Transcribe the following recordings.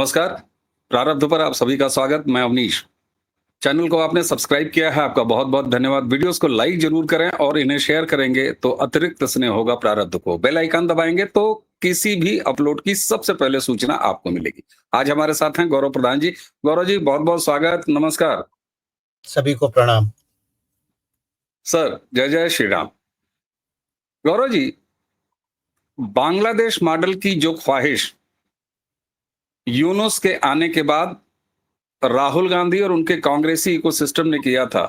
नमस्कार। प्रारब्ध पर आप सभी का स्वागत। मैं अवनीश। चैनल को आपने सब्सक्राइब किया है, आपका बहुत-बहुत धन्यवाद। वीडियोस को लाइक ज़रूर करें और इन्हें शेयर करेंगे तो अतिरिक्त स्नेह होगा प्रारब्ध को। बेल आइकन दबाएँगे तो किसी भी अपलोड की सबसे पहले सूचना आपको मिलेगी। आज हमारे साथ हैं गौरव प्रधान जी। गौरव जी, बहुत-बहुत स्वागत, नमस्कार। सभी को प्रणाम। सर, जय जय श्री राम। गौरव जी, बांग्लादेश मॉडल की जो ख्वाहिश यूनुस के आने के बाद राहुल गांधी और उनके कांग्रेसी इकोसिस्टम ने किया था,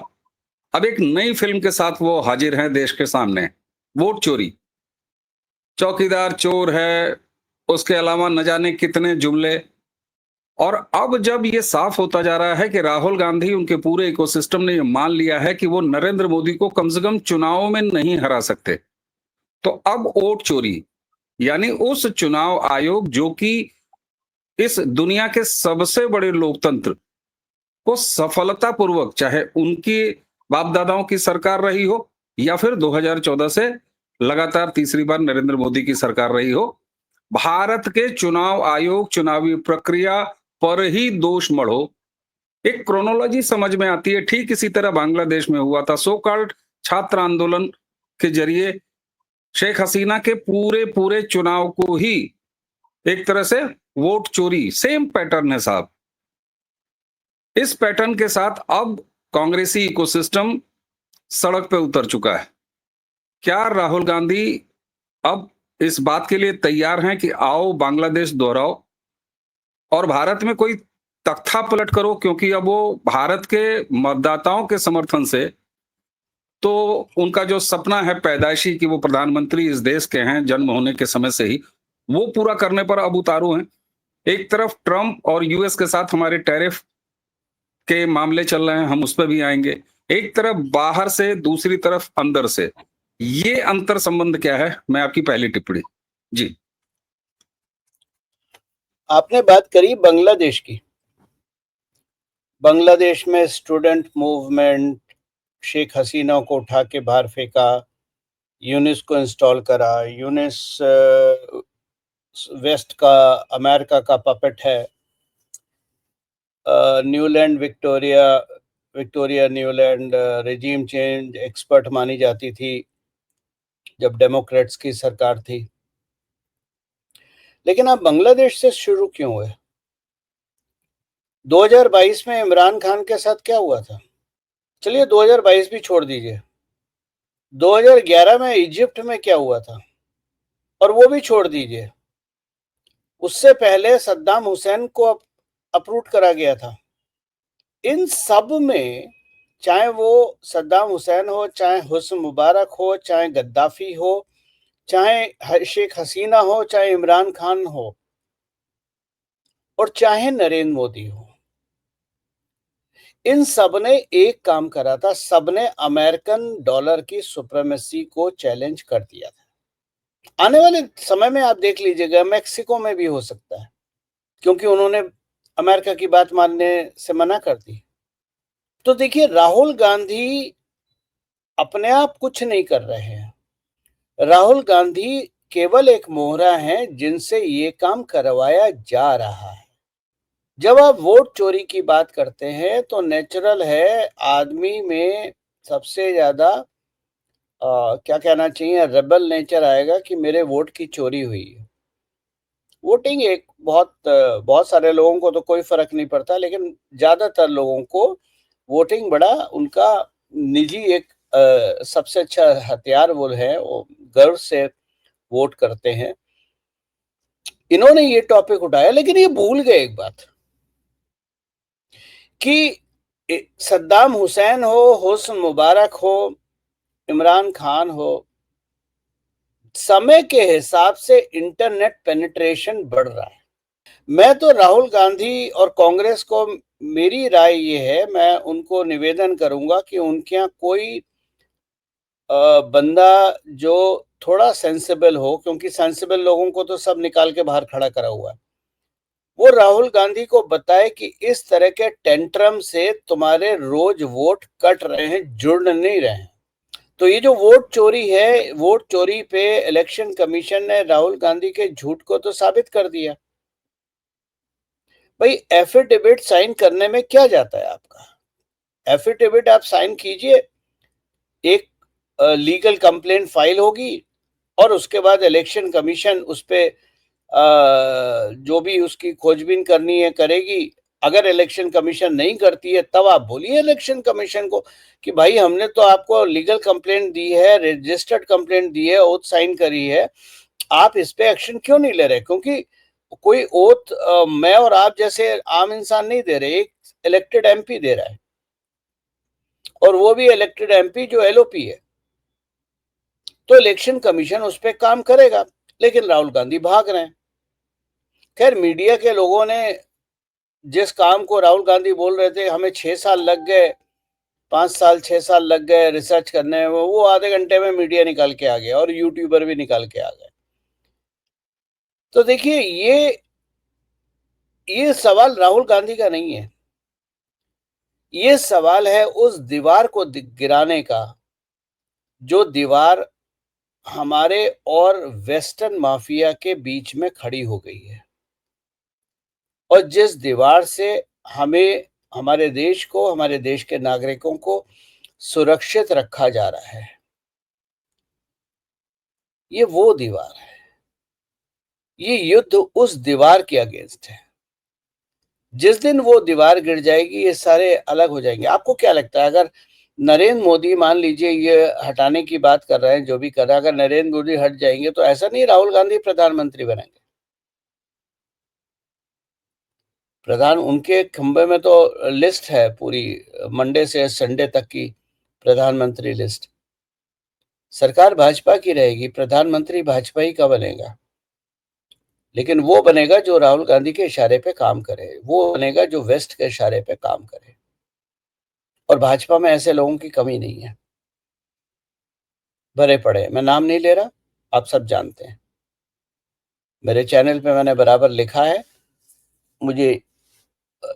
अब एक नई फिल्म के साथ वो हाजिर हैं देश के सामने। वोट चोरी, चौकीदार चोर है, उसके अलावा न जाने कितने जुमले। और अब जब ये साफ होता जा रहा है कि राहुल गांधी, उनके पूरे इकोसिस्टम ने ये मान लिया है कि वो नरेंद्र मोदी को कम से कम चुनाव में नहीं हरा सकते, तो अब वोट चोरी यानी उस चुनाव आयोग जो कि इस दुनिया के सबसे बड़े लोकतंत्र को सफलतापूर्वक, चाहे उनकी बाप दादाओं की सरकार रही हो या फिर 2014 से लगातार तीसरी बार नरेंद्र मोदी की सरकार रही हो, भारत के चुनाव आयोग चुनावी प्रक्रिया पर ही दोष मढ़ो। एक क्रोनोलॉजी समझ में आती है। ठीक इसी तरह बांग्लादेश में हुआ था। सो कॉल्ड छात्र आंदोलन के जरिए शेख हसीना के पूरे पूरे चुनाव को ही एक तरह से वोट चोरी, सेम पैटर्न है साहब। इस पैटर्न के साथ अब कांग्रेसी इकोसिस्टम सड़क पे उतर चुका है। क्या राहुल गांधी अब इस बात के लिए तैयार हैं कि आओ बांग्लादेश दोहराओ और भारत में कोई तख्ता पलट करो, क्योंकि अब वो भारत के मतदाताओं के समर्थन से, तो उनका जो सपना है पैदाइशी कि वो प्रधानमंत्री इस देश के हैं जन्म होने के समय से ही, वो पूरा करने पर अब उतारू हैं। एक तरफ ट्रंप और यूएस के साथ हमारे टैरिफ के मामले चल रहे हैं, हम उस पर भी आएंगे। एक तरफ बाहर से, दूसरी तरफ अंदर से। ये अंतर संबंध क्या है? मैं आपकी पहली टिप्पणी जी। आपने बात करी बांग्लादेश की। बांग्लादेश में स्टूडेंट मूवमेंट, शेख हसीना को उठा के बाहर फेंका, यूनिस को इंस्टॉल करा। यूनिस वेस्ट का, अमेरिका का पपेट है। Nuland Victoria Nuland regime change expert मानी जाती थी जब डेमोक्रेट्स की सरकार थी। लेकिन आप बांग्लादेश से शुरू क्यों हुए? 2022 में इमरान खान के साथ क्या हुआ था? चलिए 2022 भी छोड़ दीजिए। 2011 में इजिप्ट में क्या हुआ था, और वो भी छोड़ दीजिए। उससे पहले सद्दाम हुसैन को अप्रूव करा गया था। इन सब में, चाहे वो सद्दाम हुसैन हो, चाहे हुस्न मुबारक हो, चाहे गद्दाफी हो, चाहे शेख हसीना हो, चाहे इमरान खान हो, और चाहे नरेंद्र मोदी हो, इन सब ने एक काम करा था। सब ने अमेरिकन डॉलर की सुप्रीमेसी को चैलेंज कर दिया था। आने वाले समय में आप देख लीजिएगा, मेक्सिको में भी हो सकता है, क्योंकि उन्होंने अमेरिका की बात मानने से मना कर दी। तो देखिए, राहुल गांधी अपने आप कुछ नहीं कर रहे हैं। राहुल गांधी केवल एक मोहरा है जिनसे ये काम करवाया जा रहा है। जब आप वोट चोरी की बात करते हैं तो नेचुरल है, आदमी में सबसे ज्यादा क्या कहना चाहिए, रेबल नेचर आएगा कि मेरे वोट की चोरी हुई है। वोटिंग एक बहुत सारे लोगों को तो कोई फर्क नहीं पड़ता, लेकिन ज्यादातर लोगों को वोटिंग बड़ा उनका निजी एक सबसे अच्छा हथियार वो है, वो गर्व से वोट करते हैं। इन्होंने ये टॉपिक उठाया, लेकिन ये भूल गए एक बात कि सद्दाम हुसैन हो, हुस्न मुबारक हो, इमरान खान हो, समय के हिसाब से इंटरनेट पेनिट्रेशन बढ़ रहा है। मैं तो राहुल गांधी और कांग्रेस को, मेरी राय ये है, मैं उनको निवेदन करूंगा कि उनके यहाँ कोई बंदा जो थोड़ा सेंसिबल हो, क्योंकि सेंसिबल लोगों को तो सब निकाल के बाहर खड़ा करा हुआ है, वो राहुल गांधी को बताए कि इस तरह के टेंट्रम से तुम्हारे रोज वोट कट रहे हैं, जुड़ नहीं रहे हैं। तो ये जो वोट चोरी है, वोट चोरी पे इलेक्शन कमीशन ने राहुल गांधी के झूठ को तो साबित कर दिया। भाई एफिडेविट साइन करने में क्या जाता है आपका? एफिडेविट आप साइन कीजिए, एक लीगल कंप्लेंट फाइल होगी और उसके बाद इलेक्शन कमीशन उस पे जो भी उसकी खोजबीन करनी है करेगी। अगर इलेक्शन कमीशन नहीं करती है तब आप बोलिए इलेक्शन कमीशन को कि भाई हमने तो आपको लीगल कंप्लेंट दी है, रजिस्टर्ड कंप्लेंट दी है, ओथ साइन करी है, आप इस पे एक्शन क्यों नहीं ले रहे? क्योंकि कोई ओथ मैं और आप जैसे आम इंसान नहीं दे रहे, एक इलेक्टेड एमपी दे रहा है, और वो भी इलेक्टेड एमपी जो एलओपी है। तो इलेक्शन कमीशन उस पर काम करेगा, लेकिन राहुल गांधी भाग रहे हैं। खैर, मीडिया के लोगों ने जिस काम को राहुल गांधी बोल रहे थे हमें 6 साल लग गए, 5 साल 6 साल लग गए रिसर्च करने में, वो आधे घंटे में मीडिया निकाल के आ गया और यूट्यूबर भी निकाल के आ गए। तो देखिए, ये सवाल राहुल गांधी का नहीं है, ये सवाल है उस दीवार को गिराने का, जो दीवार हमारे और वेस्टर्न माफिया के बीच में खड़ी हो गई है, और जिस दीवार से हमें, हमारे देश को, हमारे देश के नागरिकों को सुरक्षित रखा जा रहा है, ये वो दीवार है। ये युद्ध उस दीवार के अगेंस्ट है। जिस दिन वो दीवार गिर जाएगी ये सारे अलग हो जाएंगे। आपको क्या लगता है, अगर नरेंद्र मोदी, मान लीजिए ये हटाने की बात कर रहे हैं, जो भी कर रहे हैं, अगर नरेंद्र मोदी हट जाएंगे तो ऐसा नहीं राहुल गांधी प्रधानमंत्री बनेंगे? प्रधान उनके खंबे में तो लिस्ट है पूरी, मंडे से संडे तक की प्रधानमंत्री लिस्ट। सरकार भाजपा की रहेगी, प्रधानमंत्री भाजपा ही का बनेगा, लेकिन वो बनेगा जो राहुल गांधी के इशारे पे काम करे, वो बनेगा जो वेस्ट के इशारे पे काम करे। और भाजपा में ऐसे लोगों की कमी नहीं है, भरे पड़े। मैं नाम नहीं ले रहा, आप सब जानते हैं, मेरे चैनल पे मैंने बराबर लिखा है, मुझे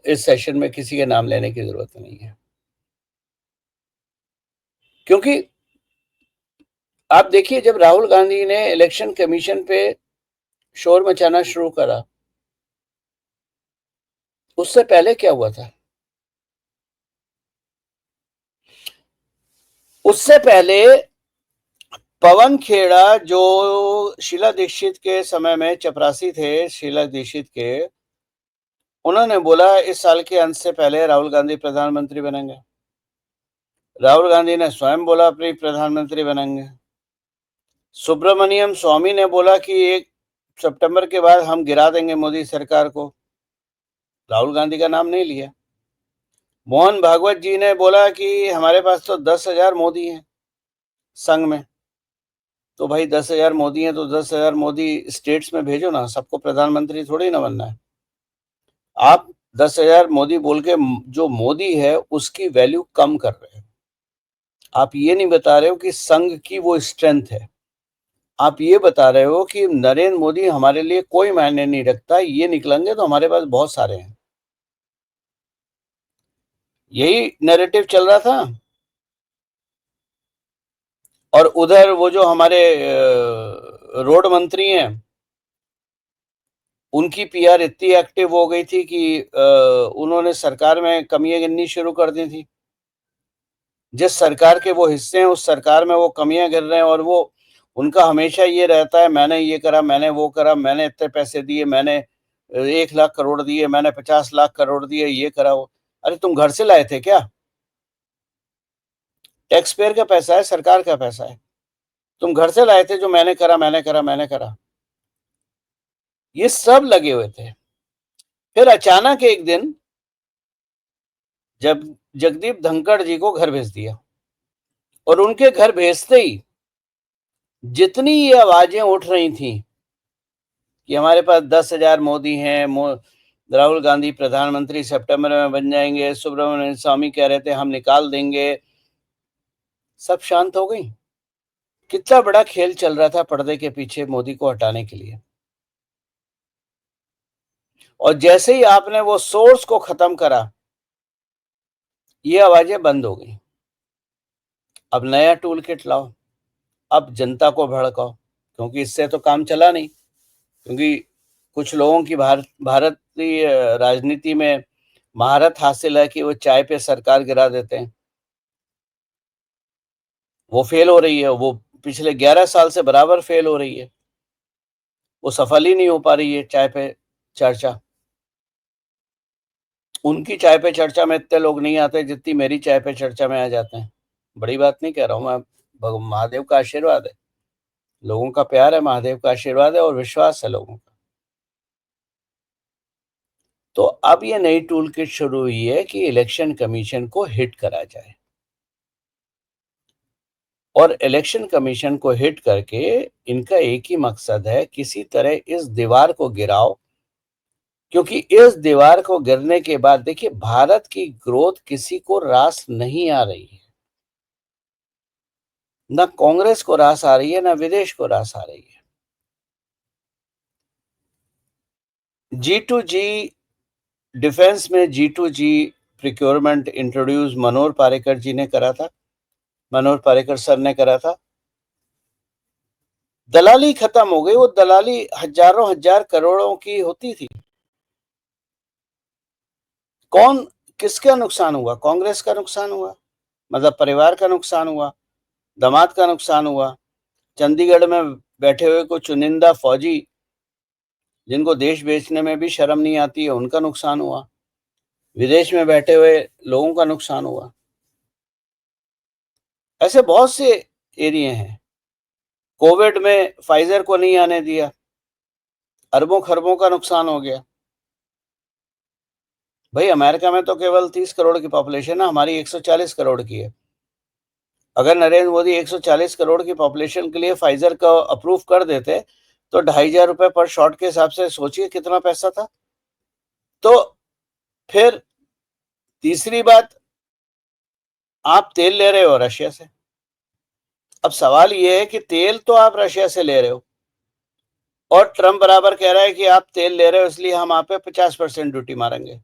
इस सेशन में किसी के नाम लेने की जरूरत नहीं है। क्योंकि आप देखिए, जब राहुल गांधी ने इलेक्शन कमीशन पे शोर मचाना शुरू करा, उससे पहले क्या हुआ था? उससे पहले पवन खेड़ा, जो शीला दीक्षित के समय में चपरासी थे, शीला दीक्षित के, उन्होंने बोला इस साल के अंत से पहले राहुल गांधी प्रधानमंत्री बनेंगे। राहुल गांधी ने स्वयं बोला अपनी प्रधानमंत्री बनेंगे। सुब्रमण्यम स्वामी ने बोला कि 1 सितंबर के बाद हम गिरा देंगे मोदी सरकार को, राहुल गांधी का नाम नहीं लिया। मोहन भागवत जी ने बोला कि हमारे पास तो 10,000 मोदी हैं संघ में। तो भाई 10,000 मोदी हैं तो 10,000 मोदी स्टेट्स में भेजो ना, सबको प्रधानमंत्री थोड़ी ना बनना है। आप 10,000 मोदी बोल के जो मोदी है उसकी वैल्यू कम कर रहे हो। आप ये नहीं बता रहे हो कि संघ की वो स्ट्रेंथ है, आप ये बता रहे हो कि नरेंद्र मोदी हमारे लिए कोई मायने नहीं रखता, ये निकलेंगे तो हमारे पास बहुत सारे हैं। यही नैरेटिव चल रहा था। और उधर वो जो हमारे रोड मंत्री हैं, उनकी पीआर इतनी एक्टिव हो गई थी कि उन्होंने सरकार में कमियां गिननी शुरू कर दी थी। जिस सरकार के वो हिस्से हैं उस सरकार में वो कमियां गिन रहे हैं, और वो उनका हमेशा ये रहता है मैंने ये करा, मैंने वो करा, मैंने इतने पैसे दिए, मैंने 1 लाख करोड़ दिए, मैंने 50 लाख करोड़ दिए, ये करा वो। अरे तुम घर से लाए थे क्या? टैक्स पेयर का पैसा है, सरकार का पैसा है, तुम घर से लाए थे जो मैंने करा, मैंने करा, मैंने करा, ये सब लगे हुए थे। फिर अचानक एक दिन जब जगदीप धनखड़ जी को घर भेज दिया, और उनके घर भेजते ही जितनी ये आवाजें उठ रही थी कि हमारे पास 10,000 मोदी हैं, राहुल गांधी प्रधानमंत्री सितंबर में बन जाएंगे, सुब्रमण्यम स्वामी कह रहे थे हम निकाल देंगे, सब शांत हो गई। कितना बड़ा खेल चल रहा था पर्दे के पीछे मोदी को हटाने के लिए। और जैसे ही आपने वो सोर्स को खत्म करा, ये आवाजें बंद हो गई। अब नया टूल किट लाओ, अब जनता को भड़काओ, क्योंकि इससे तो काम चला नहीं। क्योंकि कुछ लोगों की भारतीय राजनीति में महारत हासिल है कि वो चाय पे सरकार गिरा देते हैं। वो फेल हो रही है, वो पिछले 11 साल से बराबर फेल हो रही है। वो सफल ही नहीं हो पा रही है चाय पे चर्चा। उनकी चाय पे चर्चा में इतने लोग नहीं आते जितनी मेरी चाय पे चर्चा में आ जाते हैं। बड़ी बात नहीं कह रहा हूँ मैं, महादेव का आशीर्वाद है, लोगों का प्यार है, महादेव का आशीर्वाद है और विश्वास है लोगों का। तो अब ये नई टूल किट शुरू हुई है कि इलेक्शन कमीशन को हिट करा जाए, और इलेक्शन कमीशन को हिट करके इनका एक ही मकसद है, किसी तरह इस दीवार को गिराओ। क्योंकि इस दीवार को गिरने के बाद देखिए, भारत की ग्रोथ किसी को रास नहीं आ रही है, ना कांग्रेस को रास आ रही है, ना विदेश को रास आ रही है। G2G डिफेंस में G2G प्रिक्योरमेंट इंट्रोड्यूस मनोहर पारिकर जी ने करा था, मनोहर पारिकर सर ने करा था। दलाली खत्म हो गई। वो दलाली हजारों हजार करोड़ों की होती थी। कौन किसका नुकसान हुआ? कांग्रेस का नुकसान हुआ, मतलब परिवार का नुकसान हुआ, दामाद का नुकसान हुआ, चंडीगढ़ में बैठे हुए कुछ चुनिंदा फौजी जिनको देश बेचने में भी शर्म नहीं आती है, उनका नुकसान हुआ, विदेश में बैठे हुए लोगों का नुकसान हुआ। ऐसे बहुत से एरिया हैं। कोविड में फाइजर को नहीं आने दिया, अरबों खरबों का नुकसान हो गया। भाई अमेरिका में तो केवल 30 करोड़ की पॉपुलेशन है, हमारी 140 करोड़ की है। अगर नरेंद्र मोदी 140 करोड़ की पॉपुलेशन के लिए फाइजर का अप्रूव कर देते तो 2,500 रुपए पर शॉट के हिसाब से सोचिए कितना पैसा था। तो फिर तीसरी बात, आप तेल ले रहे हो रशिया से। अब सवाल यह है कि तेल तो आप रशिया से ले रहे हो और ट्रम्प बराबर कह रहा है कि आप तेल ले रहे हो इसलिए हम आप पे 50% ड्यूटी मारेंगे।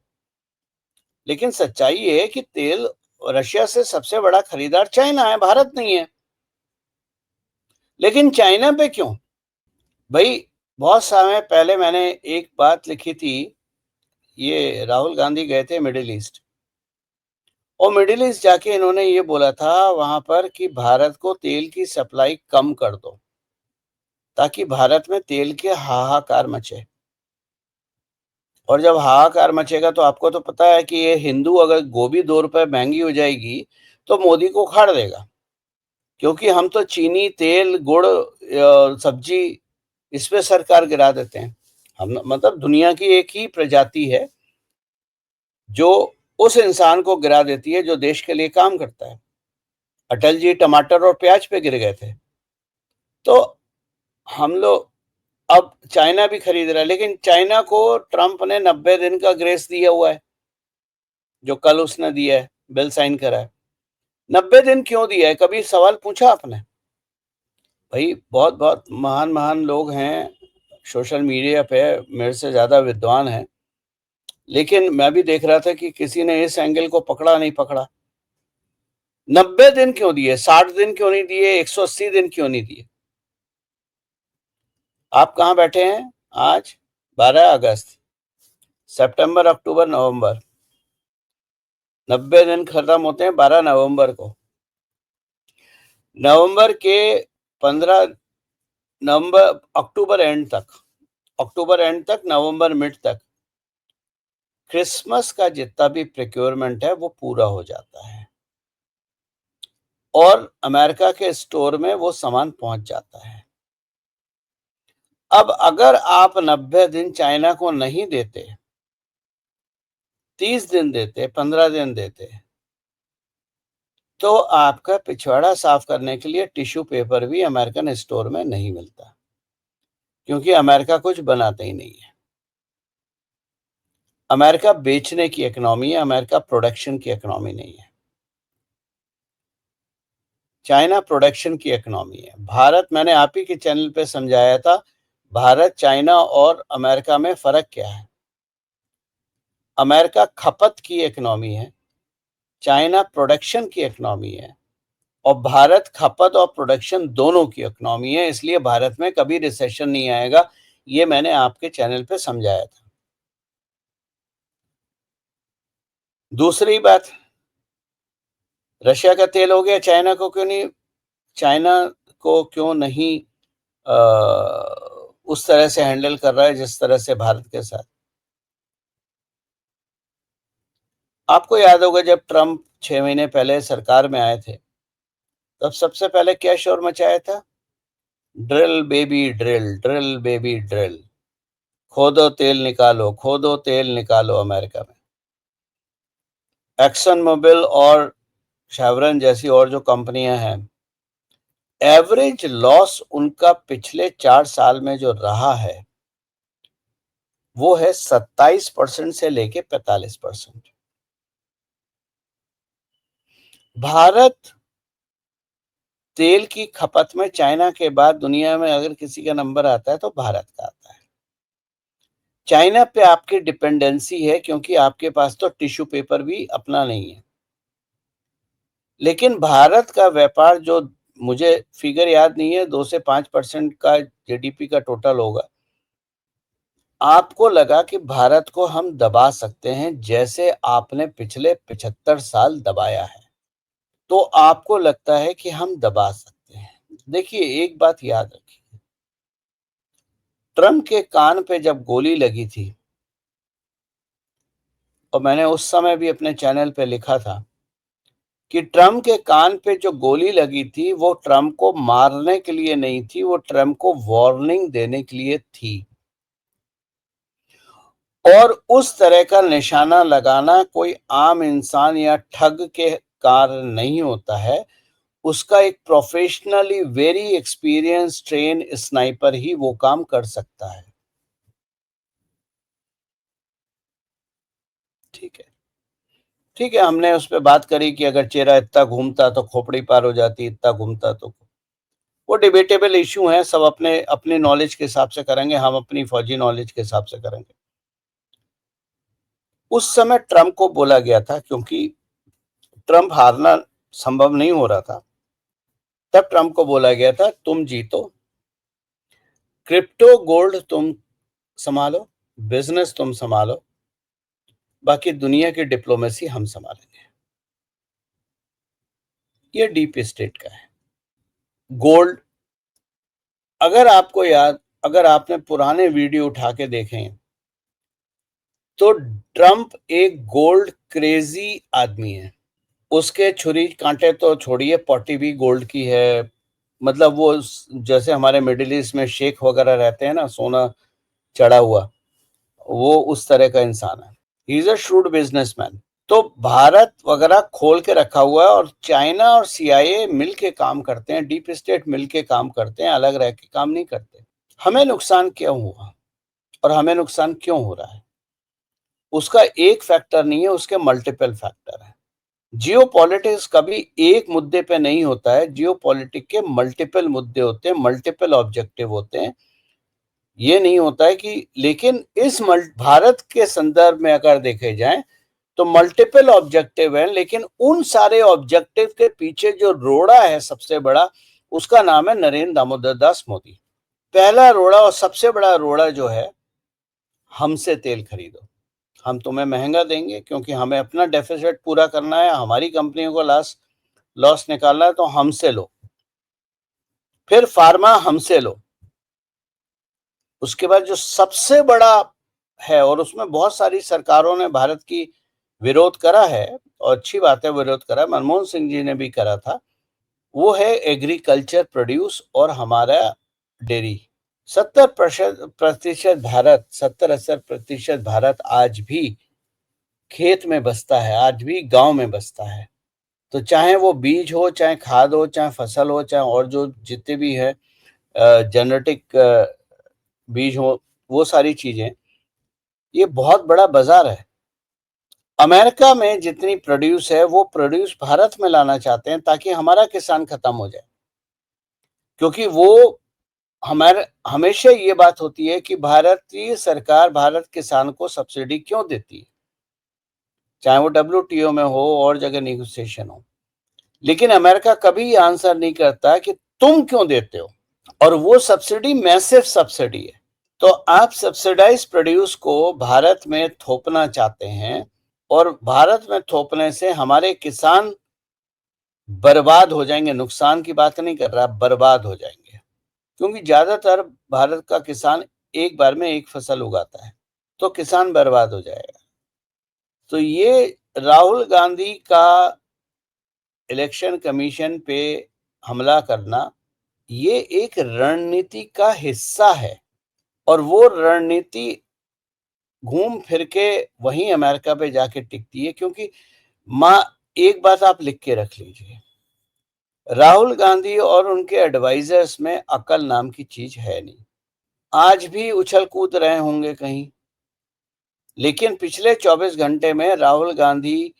लेकिन सच्चाई ये है कि तेल रशिया से सबसे बड़ा खरीदार चाइना है, भारत नहीं है। लेकिन चाइना पे क्यों? भाई बहुत समय पहले मैंने एक बात लिखी थी, ये राहुल गांधी गए थे मिडिल ईस्ट, और मिडिल ईस्ट जाके इन्होंने ये बोला था वहां पर कि भारत को तेल की सप्लाई कम कर दो ताकि भारत में तेल के हाहाकार मचे। और जब हाहाकार मचेगा तो आपको तो पता है कि ये हिंदू, अगर गोभी 2 रुपए महंगी हो जाएगी तो मोदी को उखाड़ देगा, क्योंकि हम तो चीनी, तेल, गुड़, सब्जी इस पे सरकार गिरा देते हैं। हम मतलब दुनिया की एक ही प्रजाति है जो उस इंसान को गिरा देती है जो देश के लिए काम करता है। अटल जी टमाटर और प्याज पे गिर गए थे। तो हम लोग अब चाइना भी खरीद रहा है, लेकिन चाइना को ट्रंप ने 90 दिन का ग्रेस दिया हुआ है, जो कल उसने दिया है, बिल साइन करा है। 90 दिन क्यों दिया है? कभी सवाल पूछा आपने? भाई बहुत बहुत महान महान लोग हैं सोशल मीडिया पे, मेरे से ज्यादा विद्वान हैं, लेकिन मैं भी देख रहा था कि किसी ने इस एंगल को पकड़ा नहीं पकड़ा। 90 दिन क्यों दिए? 60 दिन क्यों नहीं दिए? 180 दिन क्यों नहीं दिए? आप कहां बैठे हैं आज? 12 अगस्त, सितंबर, अक्टूबर, नवंबर, 90 दिन खत्म होते हैं 12 नवंबर को। नवंबर के 15 नवंबर अक्टूबर एंड तक, नवंबर मिड तक क्रिसमस का जितना भी प्रिक्योरमेंट है वो पूरा हो जाता है और अमेरिका के स्टोर में वो सामान पहुंच जाता है। अब अगर आप 90 दिन चाइना को नहीं देते, 30 दिन देते, 15 दिन देते, तो आपका पिछवाड़ा साफ करने के लिए टिश्यू पेपर भी अमेरिकन स्टोर में नहीं मिलता, क्योंकि अमेरिका कुछ बनाते ही नहीं है। अमेरिका बेचने की इकोनॉमी है, अमेरिका प्रोडक्शन की इकोनॉमी नहीं है। चाइना प्रोडक्शन की इकोनॉमी है। भारत, मैंने आप ही के चैनल पे समझाया था, भारत, चाइना और अमेरिका में फर्क क्या है। अमेरिका खपत की इकोनॉमी है, चाइना प्रोडक्शन की इकोनॉमी है, और भारत खपत और प्रोडक्शन दोनों की इकोनॉमी है। इसलिए भारत में कभी रिसेशन नहीं आएगा। ये मैंने आपके चैनल पे समझाया था। दूसरी बात, रशिया का तेल हो गया, चाइना को क्यों नहीं उस तरह से हैंडल कर रहा है जिस तरह से भारत के साथ। आपको याद होगा जब ट्रम्प 6 महीने पहले सरकार में आए थे, तब सबसे पहले क्या शोर मचाया था? Drill baby drill, drill baby drill. खोदो तेल निकालो, खोदो तेल निकालो अमेरिका में। एक्सन मोबिल और शेवरन जैसी और जो कंपनियां हैं, एवरेज लॉस उनका पिछले 4 साल में जो रहा है वो है 27% से लेके 45%। भारत तेल की खपत में चाइना के बाद दुनिया में अगर किसी का नंबर आता है तो भारत का आता है। चाइना पे आपकी डिपेंडेंसी है क्योंकि आपके पास तो टिश्यू पेपर भी अपना नहीं है। लेकिन भारत का व्यापार जो, मुझे फिगर याद नहीं है, 2 से 5% का जीडीपी का टोटल होगा। आपको लगा कि भारत को हम दबा सकते हैं जैसे आपने पिछले 75 साल दबाया है, तो आपको लगता है कि हम दबा सकते हैं। देखिए एक बात याद रखिए, ट्रम्प के कान पे जब गोली लगी थी, और मैंने उस समय भी अपने चैनल पे लिखा था कि ट्रम्प के कान पे जो गोली लगी थी वो ट्रम्प को मारने के लिए नहीं थी, वो ट्रम्प को वार्निंग देने के लिए थी। और उस तरह का निशाना लगाना कोई आम इंसान या ठग के कारण नहीं होता है, उसका एक professionally very experience train sniper ही वो काम कर सकता है। ठीक है, ठीक है, हमने उस पर बात करी कि अगर चेहरा इतना घूमता तो खोपड़ी पार हो जाती, इतना घूमता तो, वो डिबेटेबल इश्यू है। सब अपने अपने नॉलेज के हिसाब से करेंगे, हम अपनी फौजी नॉलेज के हिसाब से करेंगे। उस समय ट्रम्प को बोला गया था, क्योंकि ट्रम्प हारना संभव नहीं हो रहा था, तब ट्रम्प को बोला गया था तुम जीतो, क्रिप्टो गोल्ड तुम संभालो, बिजनेस तुम संभालो, बाकी दुनिया की डिप्लोमेसी हम संभालेंगे। ये डीप स्टेट का है। गोल्ड, अगर आपने पुराने वीडियो उठा के देखें तो ट्रम्प एक गोल्ड क्रेजी आदमी है। उसके छुरी कांटे तो छोड़िए, पॉटी भी गोल्ड की है। मतलब वो जैसे हमारे मिडिल ईस्ट में शेख वगैरह रहते हैं ना, सोना चढ़ा हुआ, वो उस तरह का इंसान है। He is a shrewd businessman. तो भारत वगैरह खोल के रखा हुआ है, और चाइना और सीआईए मिल के काम करते हैं, डीप स्टेट मिल के काम करते हैं, अलग रह के काम नहीं करते। हमें नुकसान क्यों हुआ और हमें नुकसान क्यों हो रहा है, उसका एक फैक्टर नहीं है, उसके मल्टीपल फैक्टर है। जियोपॉलिटिक्स कभी एक मुद्दे पे नहीं होता है, जियोपॉलिटिक्स के मल्टीपल मुद्दे होते हैं, मल्टीपल ऑब्जेक्टिव होते हैं। ये नहीं होता है कि, लेकिन इस भारत के संदर्भ में अगर देखे जाए तो मल्टीपल ऑब्जेक्टिव है, लेकिन उन सारे ऑब्जेक्टिव के पीछे जो रोड़ा है सबसे बड़ा, उसका नाम है नरेंद्र दामोदर दास मोदी। पहला रोड़ा और सबसे बड़ा रोड़ा जो है, हमसे तेल खरीदो, हम तुम्हें महंगा देंगे क्योंकि हमें अपना डेफिसिट पूरा करना है, हमारी कंपनियों को लॉस निकालना है, तो हमसे लो। फिर फार्मा हमसे लो। उसके बाद जो सबसे बड़ा है, और उसमें बहुत सारी सरकारों ने भारत की विरोध करा है, और अच्छी बात है विरोध करा, मनमोहन सिंह जी ने भी करा था, वो है एग्रीकल्चर प्रोड्यूस और हमारा डेयरी। 70-80% भारत आज भी खेत में बसता है, आज भी गांव में बसता है। तो चाहे वो बीज हो, चाहे खाद हो, चाहे फसल हो, चाहे और जो जितने भी है जेनेटिक बीज हो, वो सारी चीजें, ये बहुत बड़ा बाजार है। अमेरिका में जितनी प्रोड्यूस है वो प्रोड्यूस भारत में लाना चाहते हैं ताकि हमारा किसान खत्म हो जाए, क्योंकि वो हमारे हमेशा ये बात होती है कि भारतीय सरकार भारत किसान को सब्सिडी क्यों देती है, चाहे वो WTO में हो और जगह निगोसिएशन हो। लेकिन अमेरिका कभी आंसर नहीं करता कि तुम क्यों देते हो, और वो सब्सिडी मैसिव सब्सिडी है। तो आप सब्सिडाइज प्रोड्यूस को भारत में थोपना चाहते हैं और भारत में थोपने से हमारे किसान बर्बाद हो जाएंगे। नुकसान की बात नहीं कर रहा, बर्बाद हो जाएंगे, क्योंकि ज्यादातर भारत का किसान एक बार में एक फसल उगाता है, तो किसान बर्बाद हो जाएगा। तो ये राहुल गांधी का इलेक्शन कमीशन पे हमला करना, ये एक रणनीति का हिस्सा है और वो रणनीति घूम फिर के वहीं अमेरिका पे जाके टिकती है। क्योंकि माँ, एक बात आप लिख के रख लीजिए, राहुल गांधी और उनके एडवाइजर्स में अकल नाम की चीज है नहीं। आज भी उछल कूद रहे होंगे कहीं, लेकिन पिछले 24 घंटे में राहुल गांधी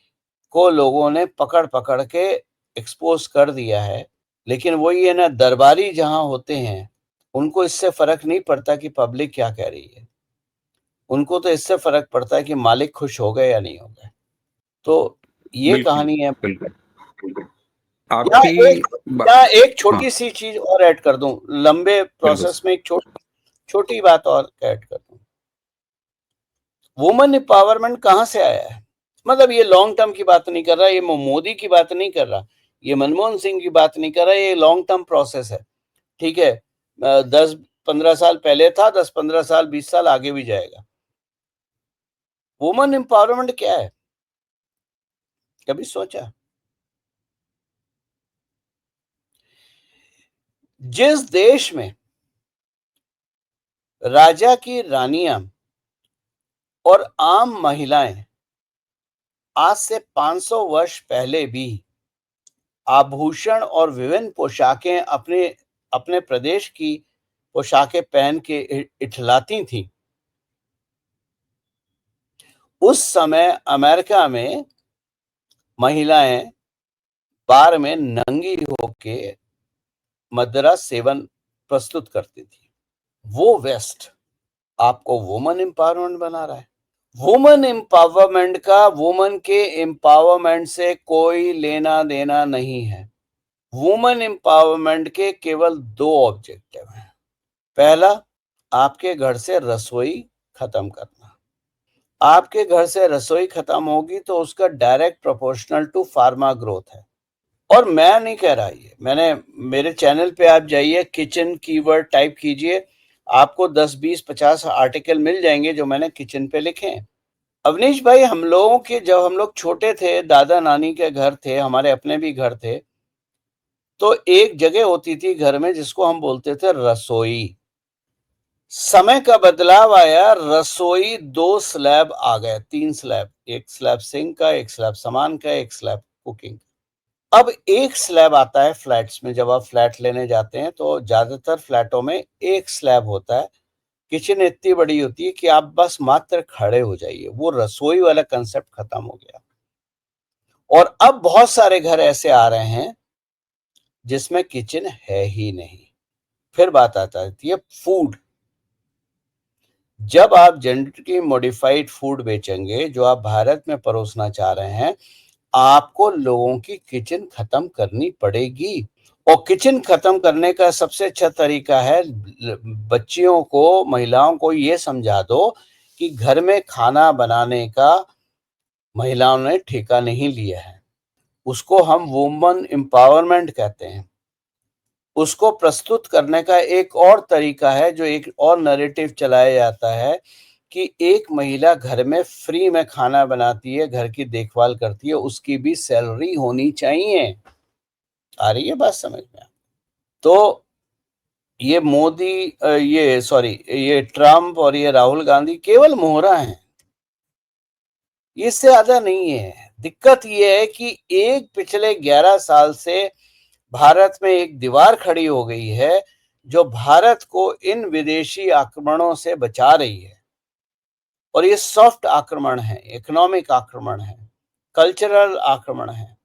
को लोगों ने पकड़ पकड़ के एक्सपोज कर दिया है। लेकिन वही है ना, दरबारी जहां होते हैं उनको इससे फर्क नहीं पड़ता कि पब्लिक क्या कह रही है, उनको तो इससे फर्क पड़ता है कि मालिक खुश हो गए या नहीं हो गए। तो ये बिल्कुल कहानी है। बिल्कुल। यहाँ आपकी एक बा- यहाँ एक हाँ छोटी सी चीज और ऐड कर दूं, लंबे बिल्कुल। प्रोसेस में एक छोटी बात और ऐड कर दूं। वुमेन एम्पावरमेंट कहां से आया है? मतलब ये लॉन्ग टर्म की बात नहीं कर रहा, ये मोदी की बात नहीं कर रहा, ये मनमोहन सिंह की बात नहीं कर रहा, ये लॉन्ग टर्म प्रोसेस है। ठीक है, 10-15 साल पहले था, 10-15 साल 20 साल आगे भी जाएगा। वुमेन एम्पावरमेंट क्या है, कभी सोचा? जिस देश में राजा की रानियां और आम महिलाएं आज से 500 वर्ष पहले भी आभूषण और विभिन्न पोशाकें अपने अपने प्रदेश की पोशाकें पहन के इठलाती थी, उस समय अमेरिका में महिलाएं बार में नंगी होके मदिरा सेवन प्रस्तुत करती थी। वो वेस्ट आपको वुमेन एम्पावरमेंट बना रहा है। वुमेन एम्पावरमेंट का वुमेन के एम्पावरमेंट से कोई लेना देना नहीं है। वुमेन एम्पावरमेंट के केवल 2 ऑब्जेक्टिव हैं। पहला, आपके घर से रसोई खत्म करना। आपके घर से रसोई खत्म होगी तो उसका direct proportional to pharma growth है। और मैं नहीं कह रहा, ये मैंने, मेरे चैनल पे आप जाइए, किचन कीवर्ड टाइप कीजिए, आपको 10-20-50 आर्टिकल मिल जाएंगे जो मैंने किचन पे लिखे हैं। अवनीश भाई, हम लोगों के, जब हम लोग छोटे थे, दादा नानी के घर थे, हमारे अपने भी घर थे, तो एक जगह होती थी घर में जिसको हम बोलते थे रसोई। समय का बदलाव आया, रसोई 2 स्लैब आ गए, 3 स्लैब, एक स्लैब सिंक का, एक स्लैब सामान का, एक स्लैब कुकिंग। अब एक स्लैब आता है फ्लैट्स में। जब आप फ्लैट लेने जाते हैं तो ज्यादातर फ्लैटों में एक स्लैब होता है। किचन इतनी बड़ी होती है कि आप बस मात्र खड़े हो जाइए। वो रसोई वाला कंसेप्ट खत्म हो गया और अब बहुत सारे घर ऐसे आ रहे हैं जिसमें किचन है ही नहीं। फिर बात आता है फूड। जब आप जेनेटिकली मॉडिफाइड फूड बेचेंगे, जो आप भारत में परोसना चाह रहे हैं, आपको लोगों की किचन खत्म करनी पड़ेगी। और किचन खत्म करने का सबसे अच्छा तरीका है, बच्चियों को, महिलाओं को ये समझा दो कि घर में खाना बनाने का महिलाओं ने ठेका नहीं लिया है। उसको हम वुमेन एम्पावरमेंट कहते हैं। उसको प्रस्तुत करने का एक और तरीका है, जो एक और नैरेटिव चलाया जाता है कि एक महिला घर में फ्री में खाना बनाती है, घर की देखभाल करती है, उसकी भी सैलरी होनी चाहिए। आ रही है बात समझ में? तो ये मोदी, ये सॉरी, ये ट्रम्प और ये राहुल गांधी केवल मोहरा हैं, इससे ज्यादा नहीं है। दिक्कत ये है कि एक पिछले 11 साल से भारत में एक दीवार खड़ी हो गई है जो भारत को इन विदेशी आक्रमणों से बचा रही है। और ये सॉफ्ट आक्रमण है, इकोनॉमिक आक्रमण है, कल्चरल आक्रमण है।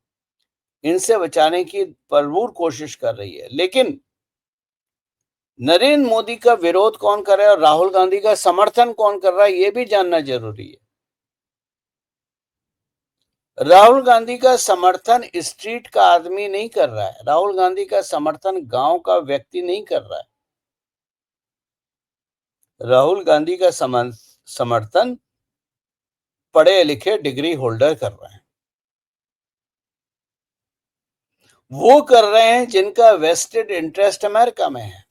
इनसे बचाने की भरपूर कोशिश कर रही है। लेकिन नरेंद्र मोदी का विरोध कौन कर रहा है और राहुल गांधी का समर्थन कौन कर रहा है, यह भी जानना जरूरी है। राहुल गांधी का समर्थन स्ट्रीट का आदमी नहीं कर रहा है। राहुल गांधी का समर्थन गांव का व्यक्ति नहीं कर रहा है। राहुल गांधी का समर्थन पढ़े लिखे डिग्री होल्डर कर रहे हैं। वो कर रहे हैं जिनका वेस्टेड इंटरेस्ट अमेरिका में है।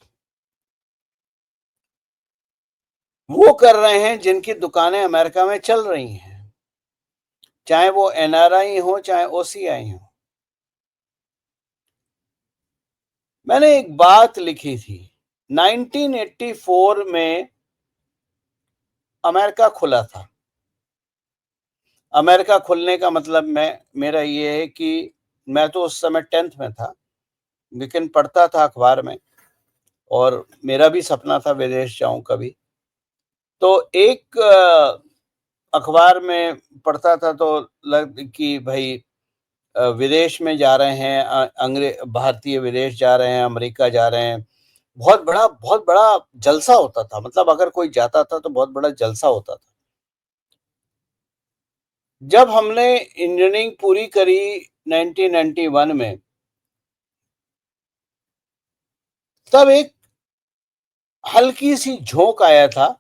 वो कर रहे हैं जिनकी दुकानें अमेरिका में चल रही हैं, चाहे वो एनआरआई हो चाहे ओसीआई हो। मैंने एक बात लिखी थी, 1984 में अमेरिका खुला था। अमेरिका खुलने का मतलब मेरा ये है कि मैं तो उस समय 10th में था, लेकिन पढ़ता था अखबार में, और मेरा भी सपना था विदेश जाऊं कभी। तो एक अखबार में पढ़ता था तो लग कि भाई विदेश में जा रहे हैं, भारतीय विदेश जा रहे हैं, अमेरिका जा रहे हैं। बहुत बड़ा जलसा होता था, मतलब अगर कोई जाता था तो बहुत बड़ा जलसा होता था। जब हमने इंजीनियरिंग पूरी करी 1991 में, तब एक हल्की सी झोंक आया था।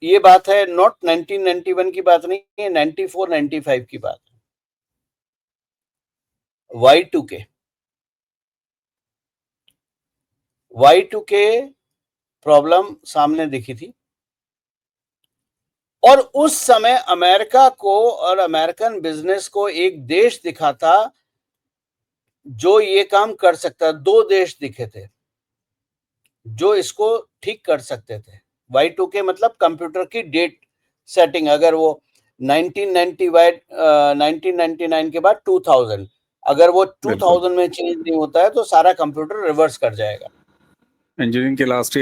ये बात है नॉट 1991 की बात नहीं है, 94-95 की बात है। Y2K प्रॉब्लम सामने दिखी थी, और उस समय अमेरिका को और अमेरिकन बिजनेस को एक देश दिखा था जो ये काम कर सकता। दो देश दिखे थे जो इसको ठीक कर सकते थे। Y2K मतलब कंप्यूटर की डेट सेटिंग। अगर वो 1999 के बाद 2000, अगर वो 2000 में चेंज नहीं होता है तो सारा कंप्यूटर रिवर्स कर जाएगा। इंजीनियरिंग के लास्ट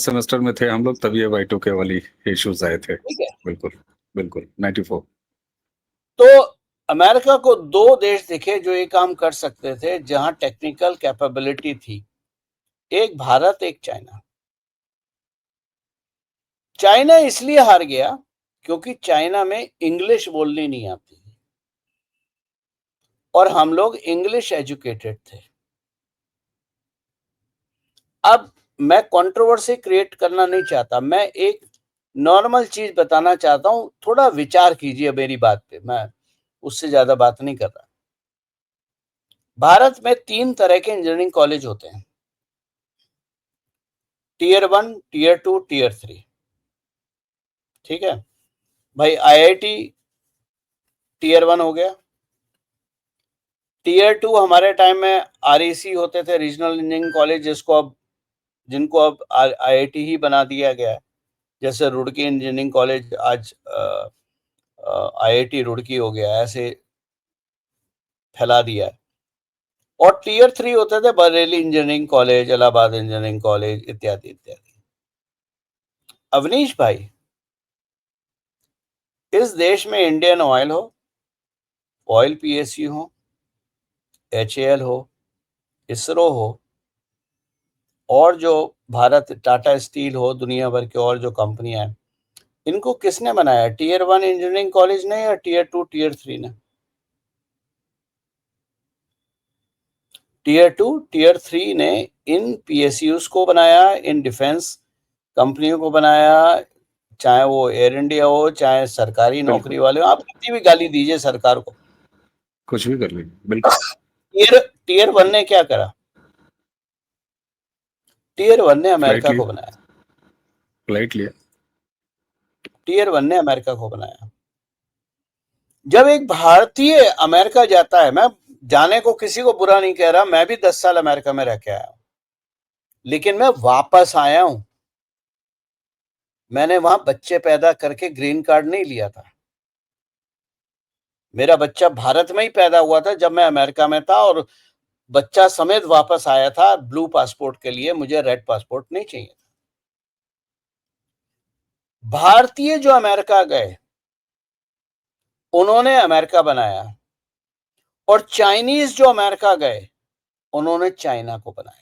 सेमेस्टर में थे हम लोग, तब ये Y2K वाली इश्यूज आए थे। ठीक है, बिल्कुल बिल्कुल 94। तो अमेरिका को दो देश दिखे जो ये काम कर सकते थे, जहां टेक्निकल कैपेबिलिटी थी। एक भारत, एक चाइना। चाइना इसलिए हार गया क्योंकि चाइना में इंग्लिश बोलनी नहीं आती और हम लोग इंग्लिश एजुकेटेड थे। अब मैं कंट्रोवर्सी क्रिएट करना नहीं चाहता, मैं एक नॉर्मल चीज बताना चाहता हूं। थोड़ा विचार कीजिए मेरी बात पे, मैं उससे ज्यादा बात नहीं कर रहा। भारत में 3 तरह के इंजीनियरिंग कॉलेज होते हैं, टियर 1, टियर 2, टियर 3। ठीक है भाई, आईआईटी टियर 1 हो गया। टियर 2 हमारे टाइम में आरईसी होते थे, रीजनल इंजीनियरिंग कॉलेज, जिनको अब आईआईटी ही बना दिया गया है। जैसे रुड़की इंजीनियरिंग कॉलेज आज आईआईटी रुड़की हो गया, ऐसे फैला दिया है। और टियर 3 होते थे Bareilly engineering college, Allahabad engineering college, इत्यादि इत्यादि। अवनीश भाई, इस देश में इंडियन ऑयल हो, ऑयल पीएसयू हो, एचएएल हो, इसरो हो, और जो भारत टाटा स्टील हो, दुनिया भर के और जो कंपनियां हैं, इनको किसने बनाया? टियर 1 इंजीनियरिंग कॉलेज ने या टियर 2, टियर 3 ने? टियर 2, टियर 3 ने इन पीएसयूज को बनाया, इन डिफेंस कंपनियों को बनाया, चाहे वो एयर इंडिया हो, चाहे सरकारी नौकरी वाले हो। आप कितनी भी गाली दीजिए सरकार को, कुछ भी कर लीजिए, बिल्कुल। टियर 1 ने क्या करा? टियर 1 ने अमेरिका को बनाया। फ्लाइट लिया। टियर 1 ने अमेरिका को बनाया। जब एक भारतीय अमेरिका जाता है, मैं जाने को किसी को बुरा नहीं कह रहा, मैं भी 10 साल अमेरिका में रह के आया हूं, लेकिन मैं वापस आया हूं। मैंने वहां बच्चे पैदा करके ग्रीन कार्ड नहीं लिया था। मेरा बच्चा भारत में ही पैदा हुआ था जब मैं अमेरिका में था, और बच्चा समेत वापस आया था ब्लू पासपोर्ट के लिए। मुझे रेड पासपोर्ट नहीं चाहिए था। भारतीय जो अमेरिका गए, उन्होंने अमेरिका बनाया, और चाइनीज जो अमेरिका गए, उन्होंने चाइना को बनाया।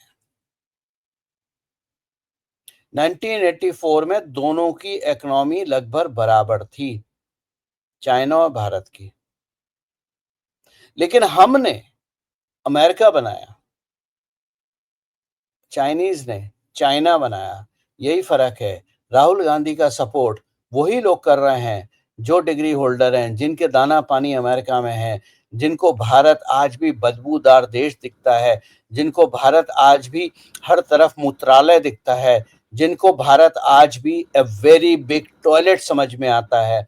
1984 में दोनों की इकोनॉमी लगभग बराबर थी, चाइना और भारत की। लेकिन हमने अमेरिका बनाया, चाइनीज ने चाइना बनाया। यही फर्क है। राहुल गांधी का सपोर्ट वही लोग कर रहे हैं जो डिग्री होल्डर हैं, जिनके दाना पानी अमेरिका में है, जिनको भारत आज भी बदबूदार देश दिखता है, जिनको भारत आज भी हर तरफ मूत्रालय दिखता है, जिनको भारत आज भी ए वेरी बिग टॉयलेट समझ में आता है,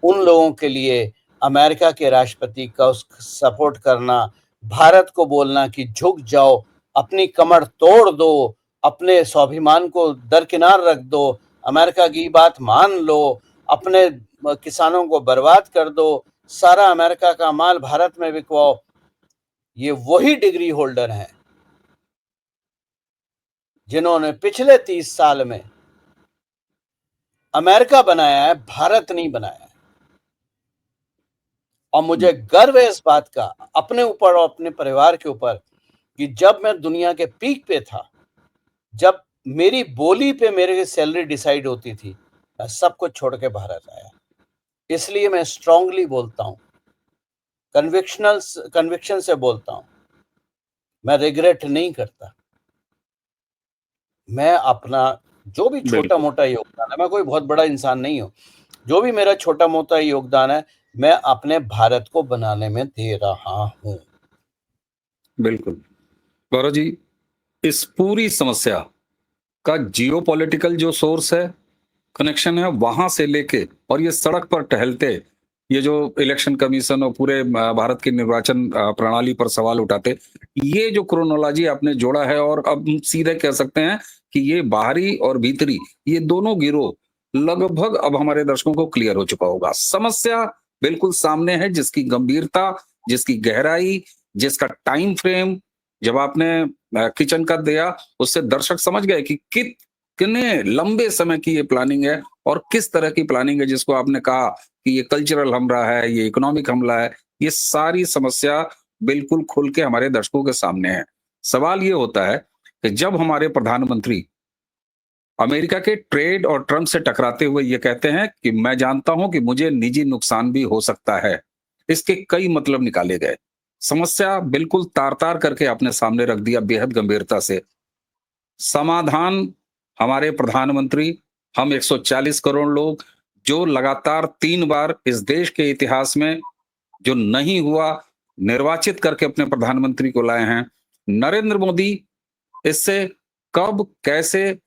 उन लोगों के लिए अमेरिका के राष्ट्रपति का सपोर्ट करना, भारत को बोलना कि झुक जाओ, अपनी कमर तोड़ दो, अपने स्वाभिमान को दरकिनार रख दो, अमेरिका की बात मान लो, अपने किसानों को बर्बाद कर दो, सारा अमेरिका का माल भारत में बिकवाओ, ये वही डिग्री होल्डर हैं जिन्होंने पिछले 30 साल में अमेरिका बनाया है, भारत नहीं बनाया है। और मुझे गर्व है इस बात का अपने ऊपर और अपने परिवार के ऊपर कि जब मैं दुनिया के पीक पे था, जब मेरी बोली पे मेरी सैलरी डिसाइड होती थी, मैं सब कुछ छोड़ के भारत आया। इसलिए मैं स्ट्रांगली बोलता हूं, कन्विक्शन से बोलता हूं, मैं रिग्रेट नहीं करता। मैं अपना जो भी छोटा मोटा योगदान है, मैं कोई बहुत बड़ा इंसान नहीं हूं, जो भी मेरा छोटा मोटा योगदान है मैं अपने भारत को बनाने में दे रहा हूं। बिल्कुल गौरव जी, इस पूरी समस्या का जियोपॉलिटिकल जो सोर्स है, कनेक्शन है, वहां से लेके और ये सड़क पर टहलते, ये जो इलेक्शन कमीशन और पूरे भारत की निर्वाचन प्रणाली पर सवाल उठाते, ये जो क्रोनोलॉजी आपने जोड़ा है, और अब हम सीधे कह सकते हैं कि ये बाहरी और भीतरी ये दोनों गिरोह लगभग अब हमारे दर्शकों को क्लियर हो चुका होगा। समस्या बिल्कुल सामने है, जिसकी गंभीरता, जिसकी गहराई, जिसका टाइम फ्रेम जब आपने किचन का दिया, उससे दर्शक समझ गए कि कितने लंबे समय की ये प्लानिंग है और किस तरह की प्लानिंग है, जिसको आपने कहा कि ये कल्चरल हमला है, ये इकोनॉमिक हमला है। ये सारी समस्या बिल्कुल खुल के हमारे दर्शकों के सामने है। सवाल ये होता है कि जब हमारे प्रधानमंत्री अमेरिका के ट्रेड और ट्रम्प से टकराते हुए ये कहते हैं कि मैं जानता हूं कि मुझे निजी नुकसान भी हो सकता है, इसके कई मतलब निकाले गए। समस्या बिल्कुल तार-तार करके आपने सामने रख दिया बेहद गंभीरता से। समाधान हमारे प्रधानमंत्री, हम 140 करोड़ लोग जो लगातार 3 बार इस देश के इतिहास में जो नहीं हुआ, निर्वाचित करके अपने प्रधानमंत्री को लाए हैं। नरेंद्र मोदी इससे कब, कैसे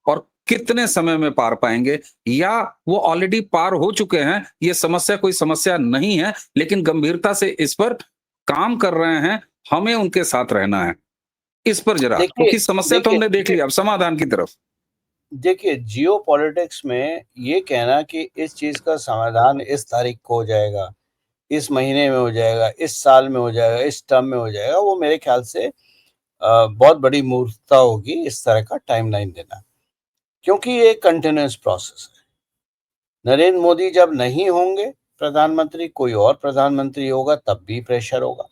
और कितने समय में पार पाएंगे, या वो ऑलरेडी पार हो चुके हैं? ये समस्या कोई समस्या नहीं है, लेकिन गंभीरता से इस पर काम कर रहे हैं, हमें उनके साथ रहना है। इस पर जरा, क्योंकि समस्या तो हमने देख ली, अब समाधान की तरफ। देखिए, जियोपॉलिटिक्स में ये कहना कि इस चीज का समाधान इस तारीख को हो जाएगा, इस महीने में हो जाएगा, इस साल में हो जाएगा, इस टर्म में हो जाएगा, वो मेरे ख्याल से बहुत बड़ी मूर्खता होगी इस तरह का टाइमलाइन देना, क्योंकि ये कंटिन्यूअस प्रोसेस है। नरेंद्र मोदी जब नहीं होंगे प्रधानमंत्री, कोई और प्रधानमंत्री होगा, तब भी प्रेशर होगा।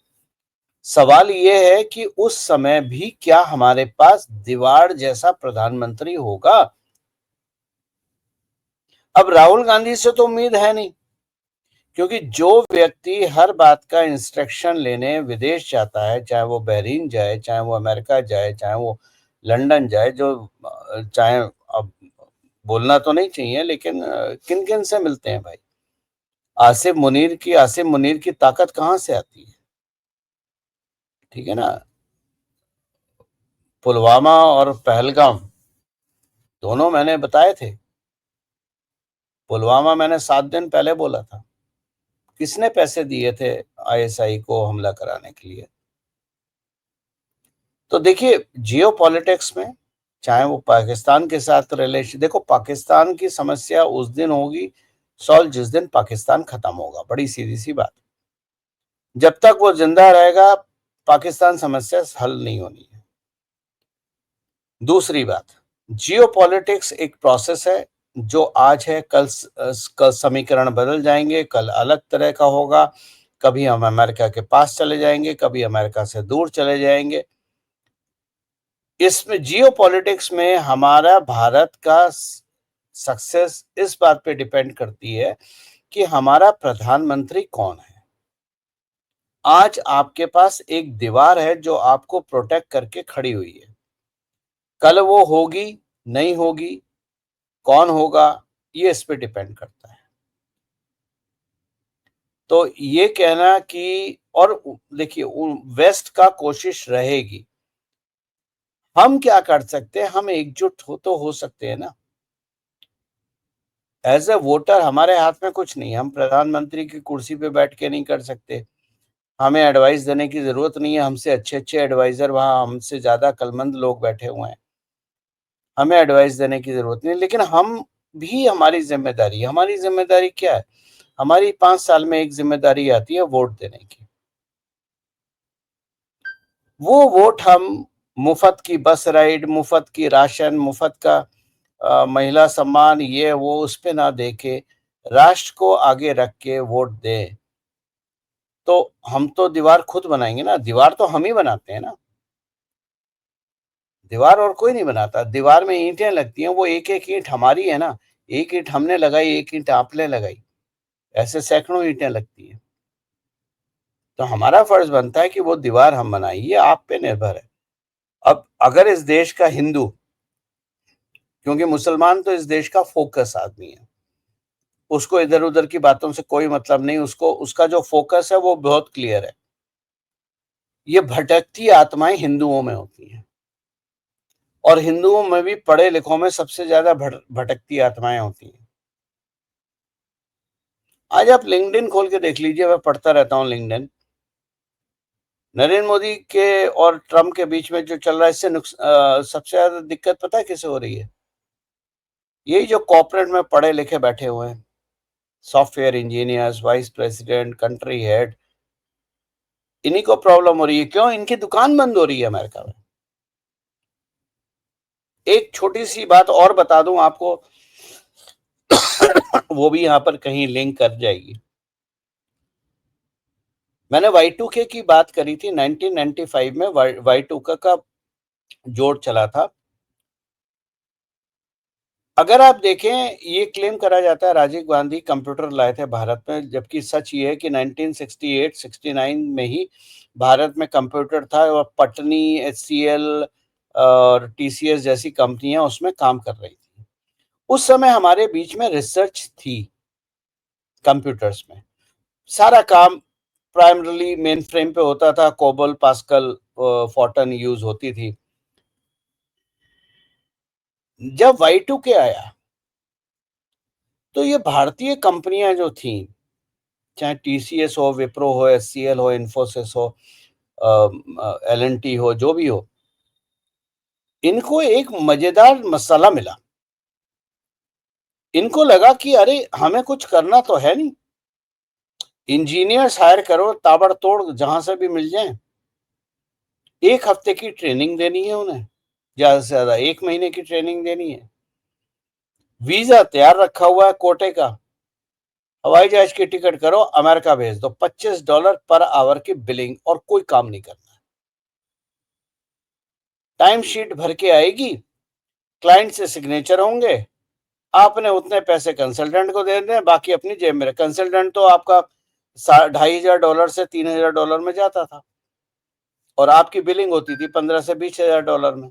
सवाल ये है कि उस समय भी क्या हमारे पास दीवार जैसा प्रधानमंत्री होगा? अब राहुल गांधी से तो उम्मीद है नहीं, क्योंकि जो व्यक्ति हर बात का इंस्ट्रक्शन लेने विदेश जाता है, चाहे वो बहरीन जाए, चाहे वो अमेरिका जाए, चाहे वो लंदन जाए, चाहे, अब बोलना तो नहीं चाहिए, लेकिन किन किन से मिलते हैं भाई? आसिफ मुनीर की ताकत कहां से आती है? ठीक है ना? पुलवामा और पहलगाम दोनों मैंने बताए थे। पुलवामा मैंने 7 दिन पहले बोला था। किसने पैसे दिए थे आईएसआई को हमला कराने के लिए? तो देखिए, जियोपॉलिटिक्स में चाहे वो पाकिस्तान के साथ रिलेशन, देखो पाकिस्तान की समस्या उस दिन होगी सॉल्व जिस दिन पाकिस्तान खत्म होगा। बड़ी सीधी सी बात, जब तक वो जिंदा रहेगा पाकिस्तान समस्या हल नहीं होनी है। दूसरी बात, जियोपॉलिटिक्स एक प्रोसेस है, जो आज है कल समीकरण बदल जाएंगे, कल अलग तरह का होगा। कभी हम अमेरिका के पास चले जाएंगे, कभी अमेरिका से दूर चले जाएंगे। इसमें जियोपॉलिटिक्स में हमारा भारत का सक्सेस इस बात पे डिपेंड करती है कि हमारा प्रधानमंत्री कौन है। आज आपके पास एक दीवार है जो आपको प्रोटेक्ट करके खड़ी हुई है। कल वो होगी, नहीं होगी, कौन होगा, ये इस पे डिपेंड करता है। तो ये कहना कि और देखिए वेस्ट का कोशिश रहेगी। हम क्या कर सकते हैं, हम एकजुट हो सकते हैं ना। एज ए वोटर हमारे हाथ में कुछ नहीं, हम प्रधानमंत्री की कुर्सी पे बैठ के नहीं कर सकते, हमें एडवाइस देने की जरूरत नहीं है, हमसे अच्छे अच्छे एडवाइजर वहां हमसे ज्यादा अक्लमंद लोग बैठे हुए हैं, हमें एडवाइस देने की जरूरत नहीं। लेकिन हम भी, हमारी जिम्मेदारी क्या है, हमारी 5 साल में एक जिम्मेदारी आती है वोट देने की। वो वोट हम मुफ्त की बस राइड, मुफ्त की राशन, मुफ्त का महिला सम्मान, ये वो उस पे ना देके राष्ट्र को आगे रख के वोट दें। तो हम तो दीवार खुद बनाएंगे ना, दीवार तो हम ही बनाते हैं ना, दीवार और कोई नहीं बनाता। दीवार में ईंटें लगती हैं, वो एक एक ईंट हमारी है ना, एक ईंट हमने लगाई, एक ईंट आपने लगाई, ऐसे सैकड़ों ईंटें लगती हैं। तो हमारा फर्ज बनता है कि वो दीवार हम बनाएं, ये आप पे निर्भर है। अब अगर इस देश का हिंदू, क्योंकि मुसलमान तो इस देश का फोकस आदमी है, उसको इधर उधर की बातों से कोई मतलब नहीं, उसको उसका जो फोकस है वो बहुत क्लियर है। ये भटकती आत्माएं हिंदुओं में होती हैं, और हिंदुओं में भी पढ़े लिखों में सबसे ज्यादा भटकती आत्माएं होती हैं। आज आप लिंक्डइन खोल के देख लीजिए, मैं पढ़ता रहता हूँ लिंक्डइन। नरेंद्र मोदी के और ट्रम्प के बीच में जो चल रहा है, इससे सबसे ज्यादा दिक्कत पता है किसे हो रही है? यही जो कॉर्पोरेट में पढ़े लिखे बैठे हुए हैं, software engineers, vice president, country head, इन्हीं को प्रॉब्लम हो रही है। क्यों? इनकी दुकान बंद हो रही है अमेरिका में। एक छोटी सी बात और बता दूं आपको, वो भी यहां पर कहीं लिंक कर जाएगी। मैंने Y2K की बात करी थी, 1995 में Y2K का जोड़ चला था। अगर आप देखें, ये क्लेम करा जाता है राजीव गांधी कंप्यूटर लाए थे भारत में, जबकि सच ये है कि 1968-69 में ही भारत में कंप्यूटर था, और पटनी, HCL और TCS जैसी कंपनियां उसमें काम कर रही थी। उस समय हमारे बीच में रिसर्च थी कंप्यूटर्स में, सारा काम प्राइमरली मेन फ्रेम पे होता था, कोबल, पास्कल, फोर्टन यूज होती थी। जब Y2K आया तो ये भारतीय कंपनियां जो थी, चाहे TCS हो, विप्रो हो, HCL हो, इन्फोसिस हो, L&T हो, जो भी हो, इनको एक मजेदार मसाला मिला। इनको लगा कि अरे हमें कुछ करना तो है नहीं, इंजीनियर्स हायर करो ताबड़तोड़ जहां से भी मिल जाए, 1 हफ्ते की ट्रेनिंग देनी है उन्हें, ज्यादा से ज्यादा 1 महीने की ट्रेनिंग देनी है, वीजा तैयार रखा हुआ है कोटे का, हवाई जहाज की टिकट करो, अमेरिका भेज दो, $25 पर आवर की बिलिंग, और कोई काम नहीं करना। टाइम शीट भर के आएगी, क्लाइंट से सिग्नेचर होंगे, आपने उतने पैसे कंसल्टेंट को दे दें, बाकी अपनी जेब में। कंसल्टेंट तो आपका $2,500 से $3,000 में जाता था, और आपकी बिलिंग होती थी $15,000 से $20,000 में।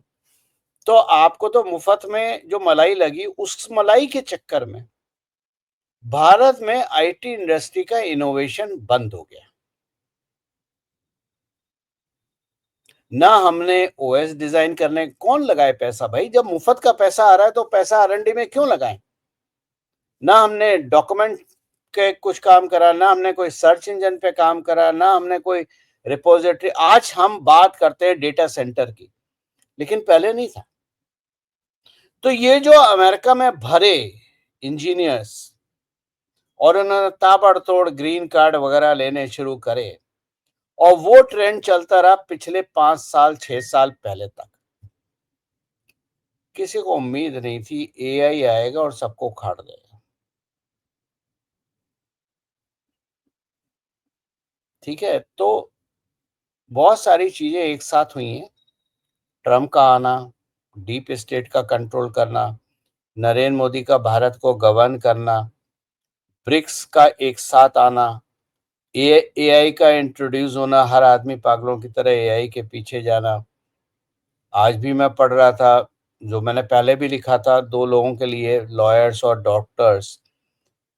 तो आपको तो मुफ्त में जो मलाई लगी, उस मलाई के चक्कर में भारत में IT इंडस्ट्री का इनोवेशन बंद हो गया। ना हमने OS डिजाइन करने, कौन लगाए पैसा भाई? जब मुफ्त का पैसा आ रहा है तो पैसा R&D में क्यों लगाएं? ना हमने डॉक्यूमेंट के कुछ काम करा, ना हमने कोई सर्च इंजन पे काम करा, ना हमने कोई रिपोजिटरी। आज हम बात करते हैं डेटा सेंटर की, लेकिन पहले नहीं था। तो ये जो अमेरिका में भरे इंजीनियर्स, और उन्होंने ताबड़तोड़ ग्रीन कार्ड वगैरह लेने शुरू करे, और वो ट्रेंड चलता रहा पिछले 5 साल 6 साल पहले तक। किसी को उम्मीद नहीं थी AI आएगा और सबको उखाड़ देगा। ठीक है, तो बहुत सारी चीजें एक साथ हुई हैं। ट्रम्प का आना, डीप स्टेट का कंट्रोल करना, नरेंद्र मोदी का भारत को गवर्न करना, ब्रिक्स का एक साथ आना, AI का इंट्रोड्यूस होना, हर आदमी पागलों की तरह AI के पीछे जाना। आज भी मैं पढ़ रहा था जो मैंने पहले भी लिखा था 2 लोगों के लिए, लॉयर्स और डॉक्टर्स,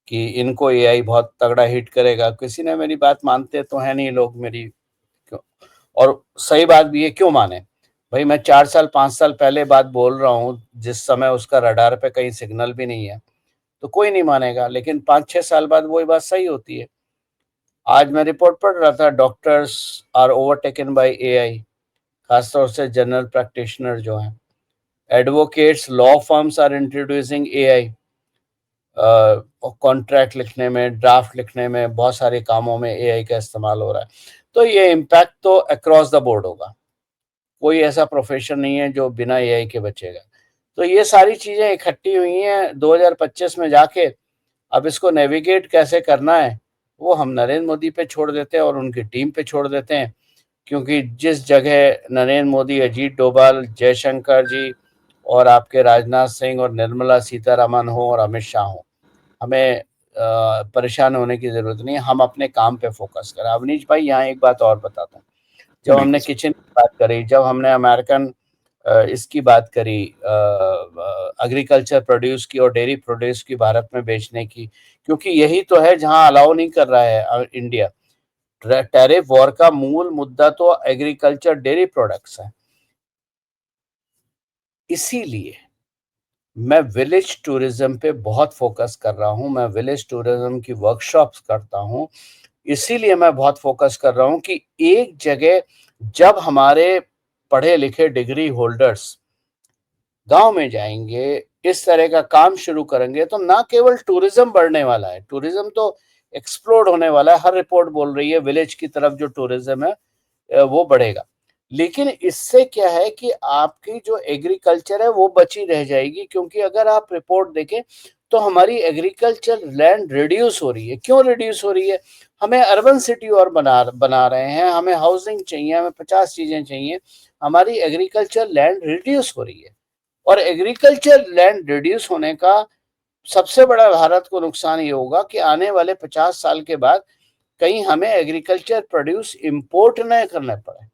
कि इनको एआई बहुत तगड़ा हिट करेगा। किसी ने मेरी बात मानते तो है नहीं लोग मेरी, क्यों? और सही बात भी है, क्यों माने भाई? मैं 4 साल 5 साल पहले बात बोल रहा हूँ, जिस समय उसका रडार पे कहीं सिग्नल भी नहीं है, तो कोई नहीं मानेगा। लेकिन 5-6 साल बाद वही बात सही होती है। आज मैं रिपोर्ट पढ़ रहा था, doctors are overtaken by AI, खासतौर से जनरल प्रैक्टिशनर जो हैं। Advocates, law firms are introducing AI, contract लिखने में, ड्राफ्ट लिखने में, बहुत सारे कामों में एआई का इस्तेमाल हो रहा है। तो ये इम्पैक्ट तो अक्रॉस द बोर्ड होगा, कोई ऐसा प्रोफेशन नहीं है जो बिना एआई के बचेगा। तो ये सारी चीजें इकट्ठी हुई हैं 2025 में जाके। अब इसको नेविगेट कैसे करना है वो हम नरेंद्र मोदी पे छोड़ देते हैं और उनकी टीम पे छोड़ देते हैं, क्योंकि जिस जगह नरेंद्र मोदी, अजीत डोभाल, जयशंकर जी और आपके राजनाथ सिंह और निर्मला सीतारमन हो और अमित शाह हो, हमें परेशान होने की जरूरत नहीं है। हम अपने काम पे फोकस करें। अवनीश भाई, यहाँ एक बात और बताता हूँ। जब हमने बिल्कुल किचन की बात करी, जब हमने अमेरिकन इसकी बात करी, एग्रीकल्चर प्रोड्यूस की और डेयरी प्रोड्यूस की भारत में बेचने की, क्योंकि यही तो है जहां अलाउ नहीं कर रहा है इंडिया। टैरिफ वॉर का मूल मुद्दा तो एग्रीकल्चर डेयरी प्रोडक्ट्स है। इसीलिए मैं विलेज टूरिज्म पे बहुत फोकस कर रहा हूं। मैं विलेज टूरिज्म की वर्कशॉप्स करता हूं। इसीलिए मैं बहुत फोकस कर रहा हूं कि एक जगह जब हमारे पढ़े लिखे डिग्री होल्डर्स गांव में जाएंगे, इस तरह का काम शुरू करेंगे, तो ना केवल टूरिज्म बढ़ने वाला है, टूरिज्म तो एक्सप्लोड होने वाला है। हर रिपोर्ट बोल रही है विलेज की तरफ जो टूरिज्म है वो बढ़ेगा। लेकिन इससे क्या है कि आपकी जो एग्रीकल्चर है वो बची रह जाएगी, क्योंकि अगर आप रिपोर्ट देखें तो हमारी एग्रीकल्चर लैंड रिड्यूस हो रही है। क्यों रिड्यूस हो रही है? हमें अर्बन सिटी और बना रहे हैं, हमें हाउसिंग चाहिए, हमें 50 चीजें चाहिए, हमारी एग्रीकल्चर लैंड रिड्यूस हो रही है। और एग्रीकल्चर लैंड रिड्यूस होने का सबसे बड़ा भारत को नुकसान ये होगा कि आने वाले 50 साल के बाद कहीं हमें एग्रीकल्चर प्रोड्यूस इंपोर्ट न करने पड़े।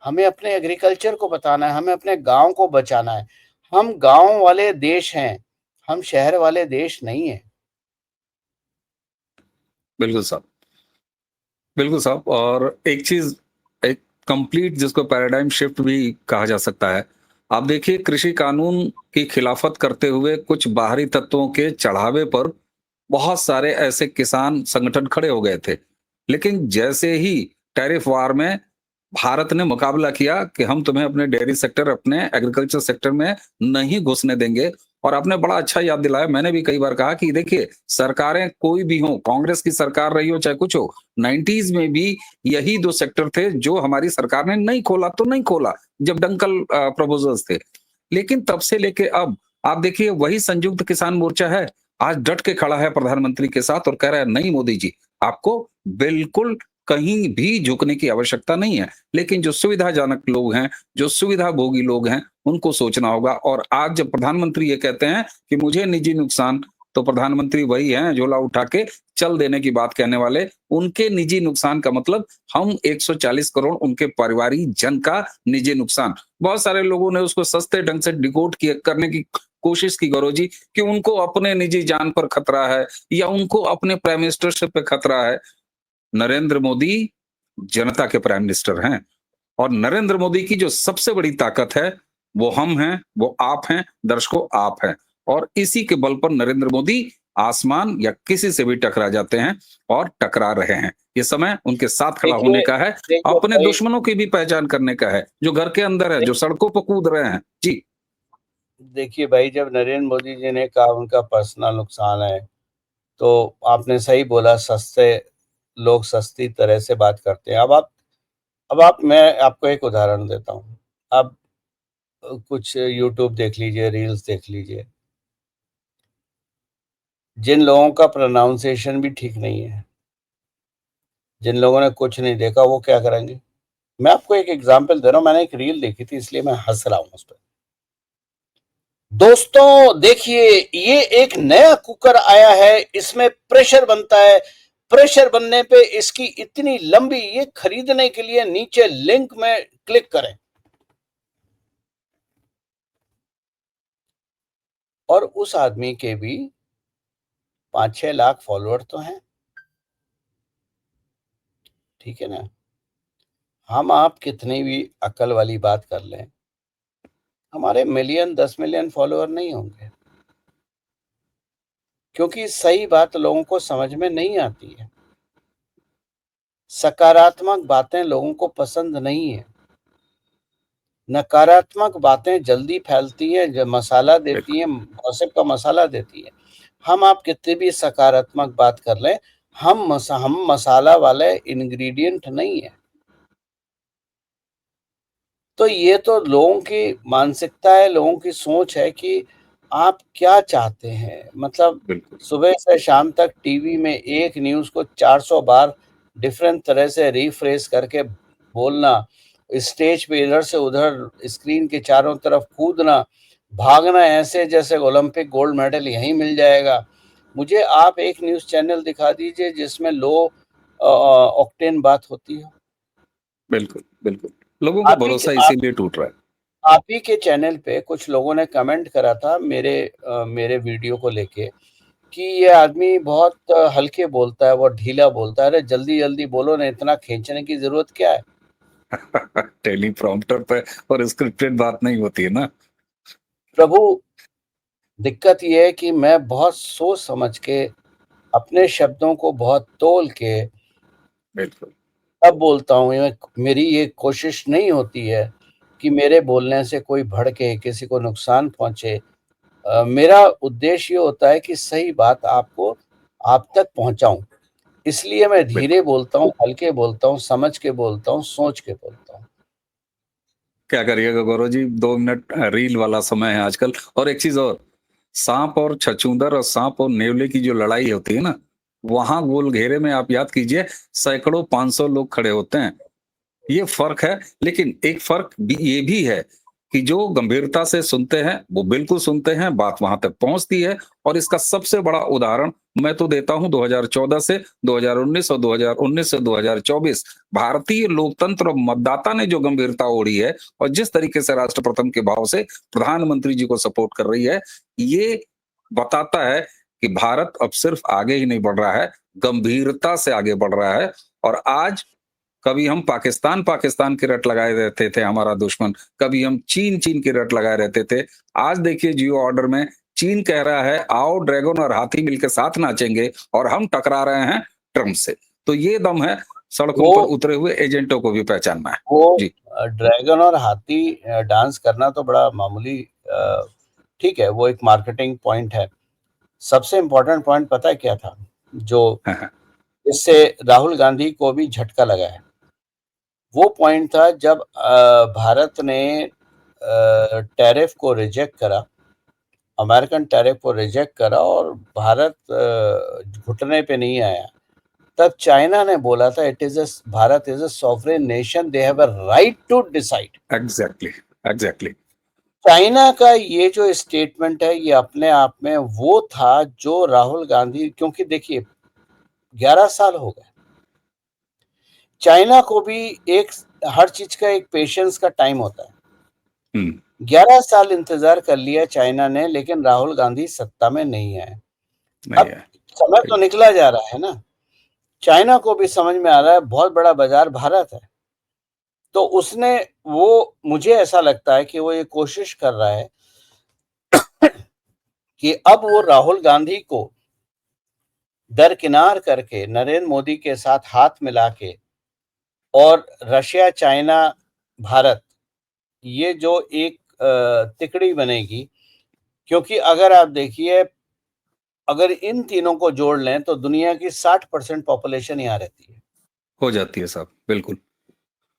हमें अपने एग्रीकल्चर को बताना है, हमें अपने गांव को बचाना है। हम गांव वाले देश हैं, हम शहर वाले देश नहीं है। बिल्कुल साहब, बिल्कुल साहब। और एक चीज, एक कंप्लीट जिसको पैराडाइम शिफ्ट भी कहा जा सकता है। आप देखिए, कृषि कानून की खिलाफत करते हुए कुछ बाहरी तत्वों के चढ़ावे पर बहुत सारे ऐसे किसान संगठन खड़े हो गए थे। लेकिन जैसे ही टैरिफ वार में भारत ने मुकाबला किया कि हम तुम्हें अपने डेयरी सेक्टर, अपने एग्रीकल्चर सेक्टर में नहीं घुसने देंगे। और आपने बड़ा अच्छा याद दिलाया, मैंने भी कई बार कहा कि देखिए, सरकारें कोई भी हो, कांग्रेस की सरकार रही हो चाहे कुछ हो, 90s में भी यही 2 सेक्टर थे जो हमारी सरकार ने नहीं खोला तो नहीं खोला, जब डंकल प्रपोजल्स थे। लेकिन तब से लेके अब आप देखिए, वही संयुक्त किसान मोर्चा है, आज डट के खड़ा है प्रधानमंत्री के साथ और कह रहा है नहीं मोदी जी, आपको बिल्कुल कहीं भी झुकने की आवश्यकता नहीं है। लेकिन जो सुविधाजनक लोग हैं, जो सुविधा भोगी लोग हैं, उनको सोचना होगा। और आज जब प्रधानमंत्री ये कहते हैं कि मुझे निजी नुकसान, तो प्रधानमंत्री वही हैं झोला उठा के चल देने की बात कहने वाले। उनके निजी नुकसान का मतलब हम 140 करोड़ उनके परिवारिक जन का निजी नुकसान। बहुत सारे लोगों ने उसको सस्ते ढंग से डिकोड किए करने की कोशिश की गौरव जी, कि उनको अपने निजी जान पर खतरा है या उनको अपने प्राइम मिनिस्टरशिप पे खतरा है। नरेंद्र मोदी जनता के प्राइम मिनिस्टर हैं। और नरेंद्र मोदी की जो सबसे बड़ी ताकत है, वो हम हैं, वो आप हैं, दर्शकों आप हैं। और इसी के बल पर नरेंद्र मोदी आसमान या किसी से भी टकरा जाते हैं और टकरा रहे हैं। ये समय उनके साथ खड़ा होने देखिए का है, देखिए अपने भाई, दुश्मनों की भी पहचान करने का है, जो घर के अंदर है, जो सड़कों पर कूद रहे हैं। जी। देखिए भाई, जब नरेंद्र मोदी जी ने कहा उनका पर्सनल नुकसान है, तो आपने सही बोला, सस्ते लोग सस्ती तरह से बात करते हैं। अब आप मैं आपको एक उदाहरण देता हूँ। आप कुछ यूट्यूब देख लीजिए, रील्स देख लीजिए। जिन लोगों का प्रोनाउंसिएशन भी ठीक नहीं है, जिन लोगों ने कुछ नहीं देखा, वो क्या करेंगे? मैं आपको एक एग्जांपल दे रहा हूँ। मैंने एक रील देखी थी, इसलिए मैं हंस रहा हूँ उस पर। दोस्तों देखिए, ये एक नया कुकर आया है, इसमें प्रेशर बनता है। प्रेशर बनने पे इसकी इतनी लंबी, ये खरीदने के लिए नीचे लिंक में क्लिक करें। और उस आदमी के भी 5-6 लाख फॉलोअर तो हैं। ठीक है ना? हम आप कितनी भी अक्ल वाली बात कर लें, हमारे मिलियन 10 मिलियन फॉलोअर नहीं होंगे। क्योंकि सही बात लोगों को समझ में नहीं आती है। सकारात्मक बातें लोगों को पसंद नहीं है। नकारात्मक बातें जल्दी फैलती हैं, जो मसाला देती हैं, गॉसिप का मसाला देती है। हम आप कितनी भी सकारात्मक बात कर लें, हम मसाला वाले इंग्रेडिएंट नहीं है। तो ये तो लोगों की मानसिकता है, लोगों की सोच है कि आप क्या चाहते हैं। मतलब बिल्कुल सुबह से शाम तक टीवी में एक न्यूज़ को 400 बार डिफरेंट तरह से रिफ्रेश करके बोलना, स्टेज पे इधर से उधर स्क्रीन के चारों तरफ कूदना, भागना ऐसे जैसे ओलंपिक गोल्ड मेडल यहीं मिल जाएगा। मुझे आप एक न्यूज़ चैनल दिखा दीजिए जिसमें लो ऑक्टेन बात होती हो। बिल्कुल बिल्कुल लोगों का आप ही भरोसा आप इसीलिए टूट रहा है। आप ही के चैनल पे कुछ लोगों ने कमेंट करा था मेरे वीडियो को लेके कि ये आदमी बहुत हल्के बोलता है, बहुत ढीला बोलता है। अरे जल्दी-जल्दी बोलो ना, इतना खींचने की ज़रूरत क्या है? टेलीप्रॉम्प्टर पे और स्क्रिप्टेड बात नहीं होती है ना। प्रभु, दिक्कत ये है कि मैं बहुत सोच समझ के, अपने शब्दों को बहुत तौल के बिल्कुल तब बोलता हूँ। मेरी ये कोशिश नहीं होती है कि मेरे बोलने से कोई भड़के, किसी को नुकसान पहुँचे। मेरा उद्देश्य ये होता है कि सही बात आप तक पहुँचाऊँ। इसलिए मैं धीरे बिल्कुल बोलता हूँ, हल्के बोलता हूँ, समझ के बोलता हूँ, सोच के बोलता हूँ। क्या करिएगा गौरव जी, 2 मिनट रील वाला समय है आजकल। और एक चीज और, सांप और छछूंदर और सांप और नेवले की जो लड़ाई होती है ना, वहां गोल घेरे में आप याद कीजिए, सैकड़ों 500 लोग खड़े होते हैं। ये फर्क है। लेकिन एक फर्क ये भी है कि जो गंभीरता से सुनते हैं वो बिल्कुल सुनते हैं, बात वहां तक पहुंचती है। और इसका सबसे बड़ा उदाहरण मैं तो देता हूं 2014 से 2019 और 2019 से 2024 भारतीय लोकतंत्र और मतदाता ने जो गंभीरता ओढ़ी है और जिस तरीके से राष्ट्र प्रथम के भाव से प्रधानमंत्री जी को सपोर्ट कर रही है, ये बताता है कि भारत अब सिर्फ आगे ही नहीं बढ़ रहा है, गंभीरता से आगे बढ़ रहा है। और आज कभी हम पाकिस्तान पाकिस्तान की रट लगाए रहते थे हमारा दुश्मन, कभी हम चीन चीन की रट लगाए रहते थे। आज देखिए जियो ऑर्डर में चीन कह रहा है आओ ड्रैगन और हाथी मिलकर साथ नाचेंगे, और हम टकरा रहे हैं ट्रम्प से। तो ये दम है सड़कों वो पर उतरे हुए एजेंटों को भी पहचानना है। वो जी ड्रैगन और हाथी डांस करना तो बड़ा मामूली ठीक है, वो एक मार्केटिंग पॉइंट है। सबसे इम्पोर्टेंट पॉइंट पता है क्या था? जो हाँ, हाँ, इससे राहुल गांधी को भी झटका लगा है। वो पॉइंट था जब भारत ने टैरिफ को रिजेक्ट करा, अमेरिकन टैरिफ को रिजेक्ट करा और भारत घुटने पे नहीं आया। तब चाइना ने बोला था Bharat is a sovereign nation, they have a right to decide. Exactly exactly China का ये जो स्टेटमेंट है, ये अपने आप में वो था जो राहुल गांधी, क्योंकि देखिए 11 साल हो गए, चाइना को भी एक हर चीज का एक पेशेंस का टाइम होता है। 11 साल इंतजार कर लिया चाइना ने, लेकिन राहुल गांधी सत्ता में नहीं आए। नहीं अब है। समय तो ठीक, निकला जा रहा है ना, चाइना को भी समझ में आ रहा है बहुत बड़ा बाजार भारत है। तो उसने वो मुझे ऐसा लगता है कि वो ये कोशिश कर रहा है कि अब वो राहुल गांधी को दरकिनार करके नरेंद्र मोदी के साथ हाथ मिला के, और रशिया, चाइना, भारत, ये जो एक तिकड़ी बनेगी। क्योंकि अगर आप देखिए, अगर इन तीनों को जोड़ लें तो दुनिया की 60% पॉपुलेशन यहाँ रहती है। हो जाती है साहब, बिल्कुल।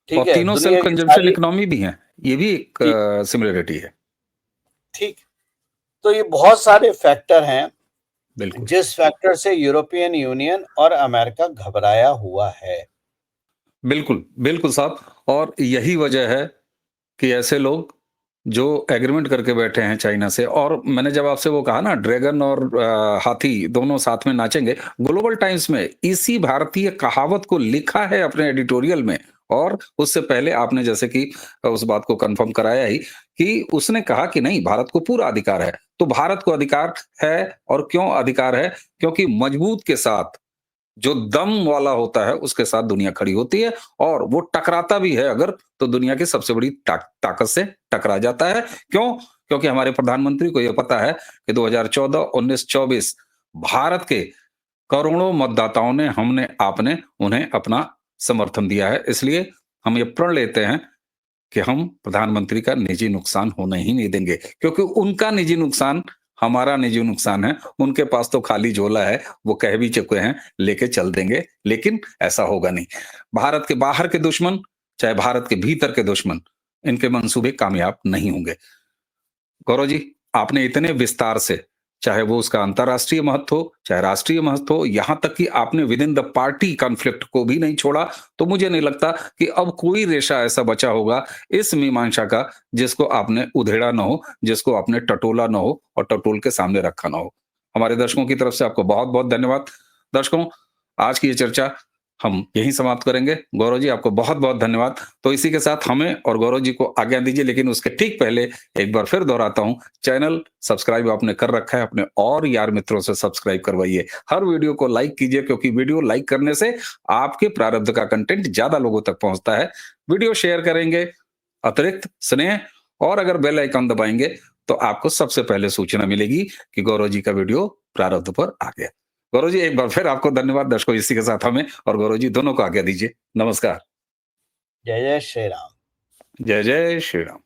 ठीक और है, तीनों दुनिया सेल्फ की कंजम्पशन सारी। इकोनॉमी भी है, ये भी एक ठीक सिमिलरिटी है। ठीक। तो ये बहुत सारे फैक्टर हैं बिल्कुल जिस फैक्टर से यूरोपियन यूनियन और अमेरिका घबराया हुआ है। बिल्कुल बिल्कुल साहब। और यही वजह है कि ऐसे लोग जो एग्रीमेंट करके बैठे हैं चाइना से, और मैंने जब आपसे वो कहा ना ड्रैगन और हाथी दोनों साथ में नाचेंगे, ग्लोबल टाइम्स में इसी भारतीय कहावत को लिखा है अपने एडिटोरियल में। और उससे पहले आपने जैसे कि उस बात को कंफर्म कराया ही कि उसने कहा कि नहीं, भारत को पूरा अधिकार है। तो भारत को अधिकार है, और क्यों अधिकार है? क्योंकि मजबूत के साथ जो दम वाला होता है उसके साथ दुनिया खड़ी होती है, और वो टकराता भी है अगर, तो दुनिया की सबसे बड़ी ताकत से टकरा जाता है। क्यों? क्योंकि हमारे प्रधानमंत्री को यह पता है कि 2014, 19, 24 भारत के करोड़ों मतदाताओं ने, हमने, आपने उन्हें अपना समर्थन दिया है। इसलिए हम ये प्रण लेते हैं कि हम प्रधानमंत्री का निजी नुकसान होने ही नहीं देंगे, क्योंकि उनका निजी नुकसान हमारा निजी नुकसान है। उनके पास तो खाली झोला है, वो कह भी चुके हैं लेके चल देंगे, लेकिन ऐसा होगा नहीं। भारत के बाहर के दुश्मन, चाहे भारत के भीतर के दुश्मन, इनके मंसूबे कामयाब नहीं होंगे। गौरव जी, आपने इतने विस्तार से, चाहे वो उसका अंतर्राष्ट्रीय महत्व हो, चाहे राष्ट्रीय महत्व हो, यहाँ तक कि आपने with in the party conflict को भी नहीं छोड़ा, तो मुझे नहीं लगता कि अब कोई रेशा ऐसा बचा होगा इस मीमांसा का जिसको आपने उधेड़ा ना हो, जिसको आपने टटोला ना हो और टटोल के सामने रखा ना हो। हमारे दर्शकों की तरफ से आपको बहुत-बहुत धन्यवाद। दर्शकों, आज की ये चर्चा हम यहीं समाप्त करेंगे। गौरव जी, आपको बहुत-बहुत धन्यवाद। तो इसी के साथ हमें और गौरव जी को आज्ञा दीजिए, लेकिन उसके ठीक पहले एक बार फिर दोहराता हूं, चैनल सब्सक्राइब आपने कर रखा है, अपने और यार मित्रों से सब्सक्राइब करवाइए। हर वीडियो को लाइक कीजिए, क्योंकि वीडियो लाइक करने से आपके प्रारब्ध का कंटेंट ज्यादा लोगों तक पहुंचता है। वीडियो शेयर करेंगे, अतिरिक्त स्नेह, और अगर बेल आइकन दबाएंगे तो आपको सबसे पहले सूचना मिलेगी कि गौरव जी का वीडियो प्रारब्ध पर आ गया। गौरव जी, एक बार फिर आपको धन्यवाद। दर्शकों, इसी के साथ हमें और गौरव जी दोनों को आज्ञा दीजिए। नमस्कार। जय जय श्री राम। जय जय श्री राम।